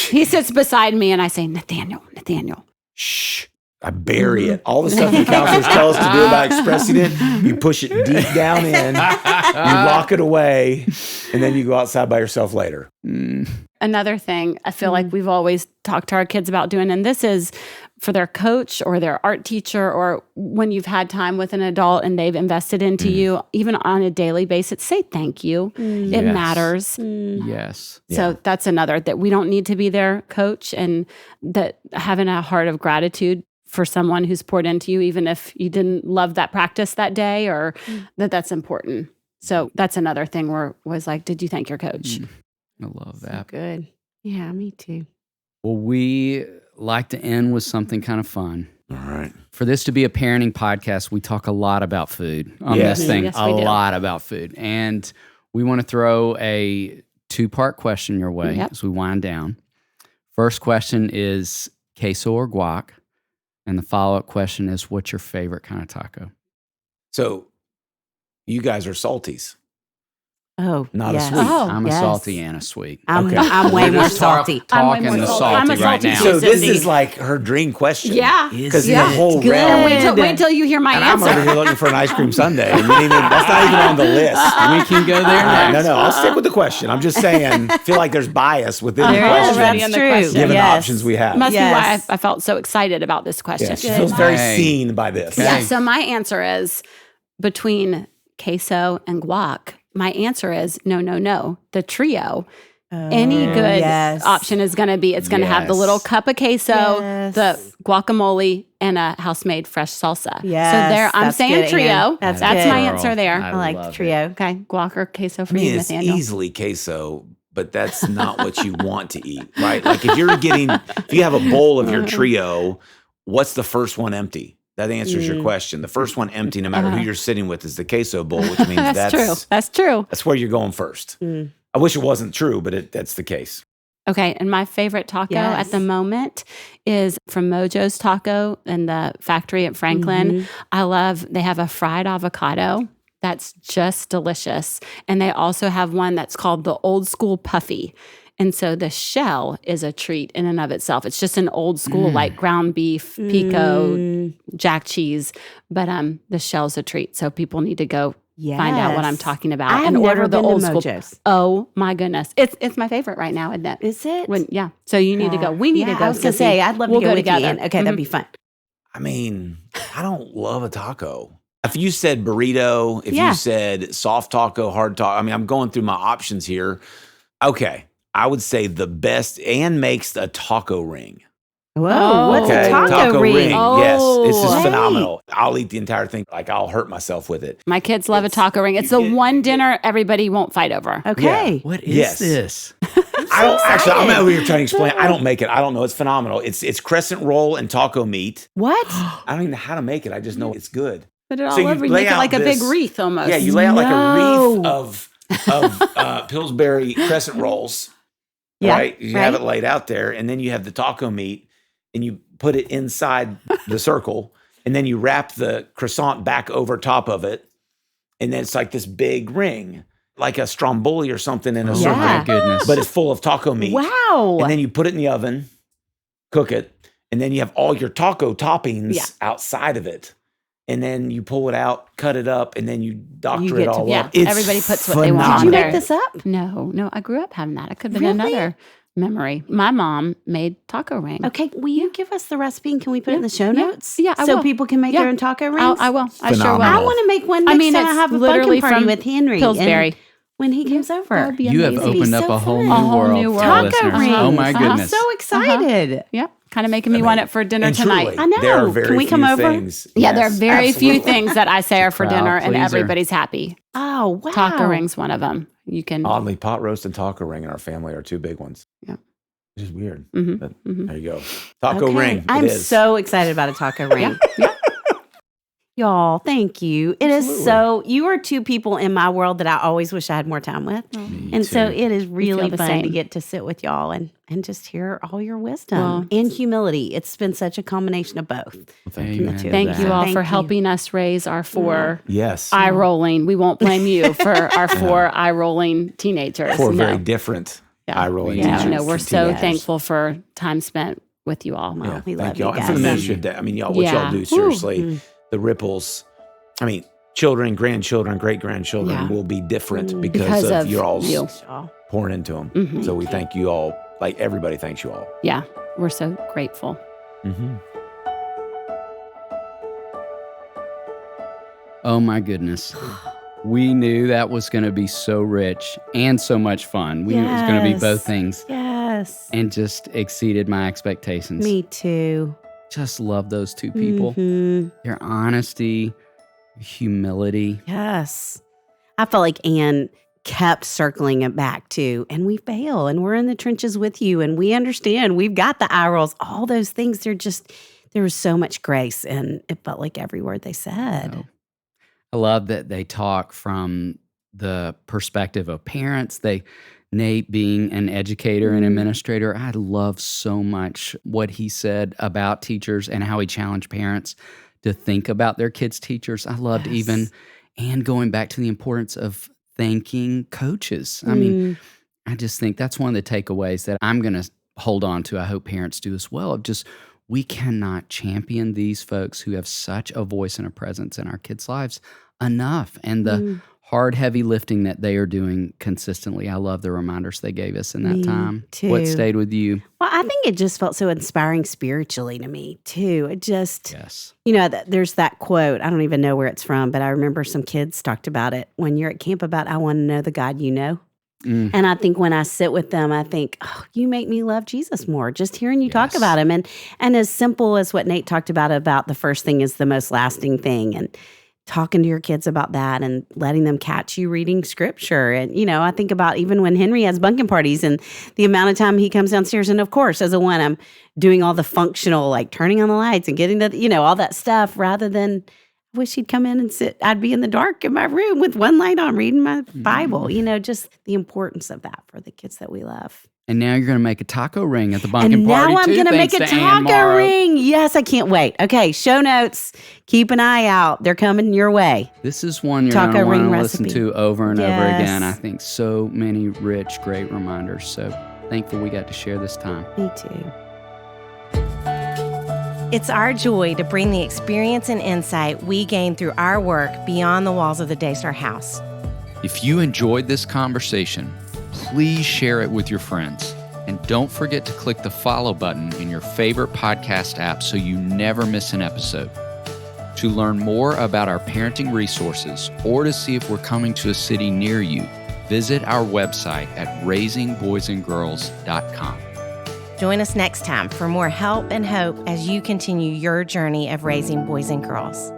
[SPEAKER 5] He sits beside me and I say, Nathaniel.
[SPEAKER 4] shh. I bury it. All the stuff the counselors tell us to do about expressing it, you push it deep down in, you lock it away, and then you go outside by yourself later.
[SPEAKER 5] Another thing I feel like we've always talked to our kids about doing, and this is for their coach or their art teacher, or when you've had time with an adult and they've invested into you, even on a daily basis, say thank you. It
[SPEAKER 2] Yes.
[SPEAKER 5] matters.
[SPEAKER 2] Yes.
[SPEAKER 5] So that's another, that we don't need to be their coach, and that having a heart of gratitude for someone who's poured into you, even if you didn't love that practice that day, or that's important. So that's another thing where was like, did you thank your coach?
[SPEAKER 2] I love that.
[SPEAKER 6] Good. Yeah, me too.
[SPEAKER 2] Well, we like to end with something kind of fun.
[SPEAKER 4] All right.
[SPEAKER 2] For this to be a parenting podcast, we talk a lot about food on
[SPEAKER 4] Yes.
[SPEAKER 2] this thing.
[SPEAKER 5] Yes,
[SPEAKER 2] a
[SPEAKER 5] we do.
[SPEAKER 2] lot about food. And we want to throw a 2-part question your way as we wind down. First question is queso or guac? And the follow-up question is, what's your favorite kind of taco?
[SPEAKER 4] So you guys are salties.
[SPEAKER 6] Oh,
[SPEAKER 4] Not a
[SPEAKER 6] yes.
[SPEAKER 4] sweet.
[SPEAKER 5] Oh,
[SPEAKER 2] I'm
[SPEAKER 6] yes.
[SPEAKER 2] a salty and a sweet.
[SPEAKER 6] I'm,
[SPEAKER 4] Okay.
[SPEAKER 6] I'm way
[SPEAKER 2] We're
[SPEAKER 6] more
[SPEAKER 2] just talk-
[SPEAKER 6] salty.
[SPEAKER 5] I'm way
[SPEAKER 2] Talking
[SPEAKER 5] more
[SPEAKER 2] the
[SPEAKER 5] salty.
[SPEAKER 2] salty
[SPEAKER 5] I'm a
[SPEAKER 2] right
[SPEAKER 5] salty
[SPEAKER 2] now.
[SPEAKER 4] So this
[SPEAKER 5] Sissy.
[SPEAKER 4] is like her dream question.
[SPEAKER 5] Yeah.
[SPEAKER 4] Because
[SPEAKER 2] Yeah.
[SPEAKER 4] the whole
[SPEAKER 6] It's good.
[SPEAKER 4] realm.
[SPEAKER 5] Wait till you hear my
[SPEAKER 4] And I'm
[SPEAKER 5] answer.
[SPEAKER 4] over here looking for an ice cream sundae. And you didn't even, that's not even on the list.
[SPEAKER 2] We can go there next.
[SPEAKER 4] No, I'll stick with the question. I'm just saying, I feel like there's bias within the
[SPEAKER 6] There is.
[SPEAKER 4] question,
[SPEAKER 5] already
[SPEAKER 6] That's
[SPEAKER 5] in the
[SPEAKER 6] true.
[SPEAKER 5] question.
[SPEAKER 4] given the
[SPEAKER 6] Yes.
[SPEAKER 4] options we have.
[SPEAKER 5] Must
[SPEAKER 6] Yes.
[SPEAKER 5] be why I felt so excited about this question.
[SPEAKER 4] Yeah, she feels very
[SPEAKER 2] Hey.
[SPEAKER 4] seen by this.
[SPEAKER 2] Okay.
[SPEAKER 5] Yeah, so my answer is between queso and guac. My answer is no. The trio. Any good
[SPEAKER 6] yes.
[SPEAKER 5] option is going to be, it's going to have the
[SPEAKER 2] Yes.
[SPEAKER 5] little cup of queso,
[SPEAKER 6] Yes.
[SPEAKER 5] the guacamole, and a house-made fresh salsa.
[SPEAKER 6] Yes,
[SPEAKER 5] So there, I'm
[SPEAKER 6] that's
[SPEAKER 5] saying
[SPEAKER 6] good,
[SPEAKER 5] trio.
[SPEAKER 6] Ann. That's
[SPEAKER 5] my
[SPEAKER 6] good.
[SPEAKER 5] answer there.
[SPEAKER 6] I like the
[SPEAKER 2] love
[SPEAKER 6] trio.
[SPEAKER 5] Okay, guac or queso for
[SPEAKER 4] I mean,
[SPEAKER 5] you,
[SPEAKER 4] it's
[SPEAKER 5] Nathaniel.
[SPEAKER 4] easily queso, but that's not what you want to eat, right? Like if you have a bowl of your trio, what's the first one empty? That answers your question. The first one empty, no matter who you're sitting with, is the queso bowl, which means
[SPEAKER 5] That's true. That's true.
[SPEAKER 4] That's where you're going first. I wish it wasn't true, but that's the case.
[SPEAKER 5] Okay, and my favorite taco
[SPEAKER 6] Yes.
[SPEAKER 5] at the moment is from Mojo's Taco in the factory at Franklin. They have a fried avocado that's just delicious. And they also have one that's called the Old School Puffy. And so the shell is a treat in and of itself. It's just an old school, like ground beef, pico, jack cheese. But the shell's a treat. So people need to go find out what I'm
[SPEAKER 6] Yes.
[SPEAKER 5] talking about
[SPEAKER 6] I have
[SPEAKER 5] and order
[SPEAKER 6] never
[SPEAKER 5] the
[SPEAKER 6] been to
[SPEAKER 5] old school.
[SPEAKER 6] Mojo's.
[SPEAKER 5] Oh my goodness. It's my favorite right now, isn't it?
[SPEAKER 6] Is it?
[SPEAKER 5] Yeah. So you need to go. We need to go.
[SPEAKER 6] I was going to
[SPEAKER 5] Sissy.
[SPEAKER 6] say, I'd love
[SPEAKER 5] We'll
[SPEAKER 6] to go with
[SPEAKER 5] together.
[SPEAKER 6] you. Ann. Okay, that'd be fun.
[SPEAKER 4] I mean, I don't love a taco. If you said burrito, if
[SPEAKER 6] Yeah.
[SPEAKER 4] you said soft taco, hard taco, I mean, I'm going through my options here. Okay. I would say the best, Ann makes a taco ring.
[SPEAKER 6] Whoa, what's
[SPEAKER 4] Okay,
[SPEAKER 6] a taco ring?
[SPEAKER 4] Yes, this is
[SPEAKER 5] Oh.
[SPEAKER 4] phenomenal. I'll eat the entire thing. Like I'll hurt myself with it.
[SPEAKER 5] My kids love a taco ring. It's the one dinner everybody won't fight over.
[SPEAKER 6] Okay.
[SPEAKER 2] What is
[SPEAKER 4] Yes.
[SPEAKER 2] this?
[SPEAKER 4] I don't actually. I'm over here trying to explain. I don't make it. I don't know. It's phenomenal. It's crescent roll and taco meat.
[SPEAKER 6] What?
[SPEAKER 4] I don't even know how to make it. I just know it's good.
[SPEAKER 5] Put it all
[SPEAKER 4] So you
[SPEAKER 5] over. You
[SPEAKER 4] lay
[SPEAKER 5] make it
[SPEAKER 4] out
[SPEAKER 5] like a big
[SPEAKER 4] this-
[SPEAKER 5] wreath almost.
[SPEAKER 4] Yeah, you lay out like a wreath
[SPEAKER 6] No.
[SPEAKER 4] of Pillsbury crescent rolls.
[SPEAKER 6] Yeah,
[SPEAKER 4] Right. You have
[SPEAKER 6] right.
[SPEAKER 4] it laid out there, and then you have the taco meat, and you put it inside the circle, and then you wrap the croissant back over top of it, and then it's like this big ring, like a stromboli or something in a
[SPEAKER 2] Oh
[SPEAKER 4] circle,
[SPEAKER 6] Yeah.
[SPEAKER 2] my goodness.
[SPEAKER 4] but it's full of taco meat.
[SPEAKER 6] Wow.
[SPEAKER 4] And then you put it in the oven, cook it, and then you have all your taco toppings
[SPEAKER 5] Yeah.
[SPEAKER 4] outside of it. And then you pull it out, cut it up, and then you doctor
[SPEAKER 6] You
[SPEAKER 4] it
[SPEAKER 6] get to-
[SPEAKER 4] all
[SPEAKER 5] yeah,
[SPEAKER 4] up. It's
[SPEAKER 5] everybody puts what they want
[SPEAKER 6] Did
[SPEAKER 5] on
[SPEAKER 6] you
[SPEAKER 5] there.
[SPEAKER 6] make this up?
[SPEAKER 5] No. I grew up having that. It could have been
[SPEAKER 6] Really?
[SPEAKER 5] another memory. My mom made taco ring.
[SPEAKER 6] Okay, will you give us the recipe and can we put it in the show notes?
[SPEAKER 5] Yeah, I
[SPEAKER 6] so
[SPEAKER 5] will.
[SPEAKER 6] people can make
[SPEAKER 5] Yeah.
[SPEAKER 6] their own taco rings?
[SPEAKER 5] I will. I sure will.
[SPEAKER 6] I
[SPEAKER 4] Phenomenal.
[SPEAKER 6] want to make one
[SPEAKER 5] I
[SPEAKER 6] next
[SPEAKER 5] mean,
[SPEAKER 6] time I
[SPEAKER 5] it's
[SPEAKER 6] have a
[SPEAKER 5] literally
[SPEAKER 6] bunkin party
[SPEAKER 5] from
[SPEAKER 6] with Henry.
[SPEAKER 5] Pillsbury.
[SPEAKER 6] And when he comes over.
[SPEAKER 5] That would be
[SPEAKER 2] You have
[SPEAKER 5] amazing.
[SPEAKER 2] opened up
[SPEAKER 6] so
[SPEAKER 2] a whole
[SPEAKER 6] fun.
[SPEAKER 2] new
[SPEAKER 5] A whole
[SPEAKER 2] world
[SPEAKER 5] new
[SPEAKER 2] for
[SPEAKER 5] world.
[SPEAKER 2] our
[SPEAKER 6] Taco
[SPEAKER 2] listeners.
[SPEAKER 6] rings.
[SPEAKER 2] Oh my
[SPEAKER 6] I'm
[SPEAKER 2] goodness.
[SPEAKER 6] so excited.
[SPEAKER 5] Yeah. Kind of making me want it for dinner
[SPEAKER 4] and
[SPEAKER 5] tonight.
[SPEAKER 4] truly,
[SPEAKER 6] I know.
[SPEAKER 4] there are very
[SPEAKER 6] Can we come
[SPEAKER 4] few
[SPEAKER 6] over?
[SPEAKER 4] things.
[SPEAKER 5] Yeah, there are
[SPEAKER 4] Yes,
[SPEAKER 5] very few
[SPEAKER 4] absolutely.
[SPEAKER 5] things that I say are for
[SPEAKER 2] crowd
[SPEAKER 5] dinner and
[SPEAKER 2] pleaser.
[SPEAKER 5] everybody's happy.
[SPEAKER 6] Oh, wow.
[SPEAKER 5] Taco rings, one of them. You can.
[SPEAKER 4] Oddly, pot roast and taco ring in our family are two big ones.
[SPEAKER 5] Yeah.
[SPEAKER 4] Which is weird.
[SPEAKER 5] Mhm,
[SPEAKER 4] But
[SPEAKER 5] mhm.
[SPEAKER 4] There you go. Taco
[SPEAKER 6] Okay.
[SPEAKER 4] ring.
[SPEAKER 6] I'm
[SPEAKER 4] it is.
[SPEAKER 6] so excited about a taco ring. Y'all, thank you. It is so, you are two people in my world that I always wish I had more time with. And so it is really
[SPEAKER 5] the
[SPEAKER 6] fun
[SPEAKER 5] same.
[SPEAKER 6] to get to sit with y'all and just hear all your wisdom
[SPEAKER 5] Well,
[SPEAKER 6] and humility. It's been such a combination of both.
[SPEAKER 4] Well, thank you.
[SPEAKER 2] Amen.
[SPEAKER 4] for
[SPEAKER 5] Thank
[SPEAKER 4] that.
[SPEAKER 5] you all
[SPEAKER 6] Thank
[SPEAKER 5] for
[SPEAKER 6] you.
[SPEAKER 5] helping us raise our 4
[SPEAKER 4] Yes.
[SPEAKER 5] eye rolling. We won't blame you for our 4 eye rolling teenagers.
[SPEAKER 4] 4
[SPEAKER 5] No.
[SPEAKER 4] very different eye rolling teachers.
[SPEAKER 5] No, we're so
[SPEAKER 4] teenagers.
[SPEAKER 5] thankful for time spent with you all.
[SPEAKER 6] Well, we
[SPEAKER 4] Thank
[SPEAKER 6] love
[SPEAKER 4] y'all.
[SPEAKER 6] you
[SPEAKER 4] And for the
[SPEAKER 6] guys.
[SPEAKER 4] ministry of that, I mean, y'all, what y'all do, seriously, the ripples, I mean, children, grandchildren, great-grandchildren
[SPEAKER 5] Yeah.
[SPEAKER 4] will be different
[SPEAKER 5] Because
[SPEAKER 4] because of
[SPEAKER 5] of
[SPEAKER 4] your all's
[SPEAKER 5] you.
[SPEAKER 4] pouring into them. So we thank you all. Like, everybody thanks you all.
[SPEAKER 5] Yeah, we're so grateful.
[SPEAKER 4] Mm-hmm.
[SPEAKER 2] Oh my goodness. We knew that was going to be so rich and so much fun. We knew it was going to be
[SPEAKER 6] Yes.
[SPEAKER 2] both things
[SPEAKER 6] Yes.
[SPEAKER 2] and just exceeded my expectations.
[SPEAKER 6] Me too.
[SPEAKER 2] Just love those two people.
[SPEAKER 6] Mhm.
[SPEAKER 2] Their honesty, humility.
[SPEAKER 6] Yes. I felt like Anne kept circling it back to, and we fail, and we're in the trenches with you, and we understand, we've got the eye rolls, all those things. There was so much grace, and it felt like every word they said.
[SPEAKER 2] Oh. I love that they talk from the perspective of parents. Nate being an educator and administrator, I love so much what he said about teachers and how he challenged parents to think about their kids' teachers. I loved and going back to the importance of thanking coaches. I mean, I just think that's one of the takeaways that I'm going to hold on to. I hope parents do as well. Of just, we cannot champion these folks who have such a voice and a presence in our kids' lives enough. And the hard, heavy lifting that they are doing consistently. I love the reminders they gave us in that
[SPEAKER 6] Me
[SPEAKER 2] time.
[SPEAKER 6] too.
[SPEAKER 2] What stayed with you?
[SPEAKER 6] Well, I think it just felt so inspiring spiritually to me, too. It just,
[SPEAKER 2] Yes.
[SPEAKER 6] there's that quote. I don't even know where it's from, but I remember some kids talked about it when you're at camp about, I want to know the God you know. And I think when I sit with them, I think, oh, you make me love Jesus more. Just hearing you talk about him. And as simple as what Nate talked about the first thing is the most lasting thing. And talking to your kids about that and letting them catch you reading scripture. And, I think about even when Henry has bunking parties and the amount of time he comes downstairs. And of course, as a one, I'm doing all the functional, like turning on the lights and getting the, all that stuff rather than, I wish he'd come in and sit. I'd be in the dark in my room with one light on reading my Bible, just the importance of that for the kids that we love.
[SPEAKER 2] And now you're going to make a taco ring at the bunking
[SPEAKER 6] And
[SPEAKER 2] party,
[SPEAKER 6] now I'm
[SPEAKER 2] too,
[SPEAKER 6] going to make
[SPEAKER 2] thanks
[SPEAKER 6] a
[SPEAKER 2] to Anne
[SPEAKER 6] taco
[SPEAKER 2] Morrow.
[SPEAKER 6] ring. Yes, I can't wait. Okay, show notes. Keep an eye out. They're coming your way.
[SPEAKER 2] This is one you're
[SPEAKER 6] Taco
[SPEAKER 2] going to want
[SPEAKER 6] ring
[SPEAKER 2] to listen
[SPEAKER 6] recipe.
[SPEAKER 2] to over and over
[SPEAKER 6] Yes.
[SPEAKER 2] again. I think so many rich, great reminders. So thankful we got to share this time.
[SPEAKER 6] Me too.
[SPEAKER 1] It's our joy to bring the experience and insight we gain through our work beyond the walls of the Daystar House.
[SPEAKER 7] If you enjoyed this conversation, please share it with your friends. And don't forget to click the follow button in your favorite podcast app so you never miss an episode. To learn more about our parenting resources or to see if we're coming to a city near you, visit our website at raisingboysandgirls.com.
[SPEAKER 1] Join us next time for more help and hope as you continue your journey of raising boys and girls.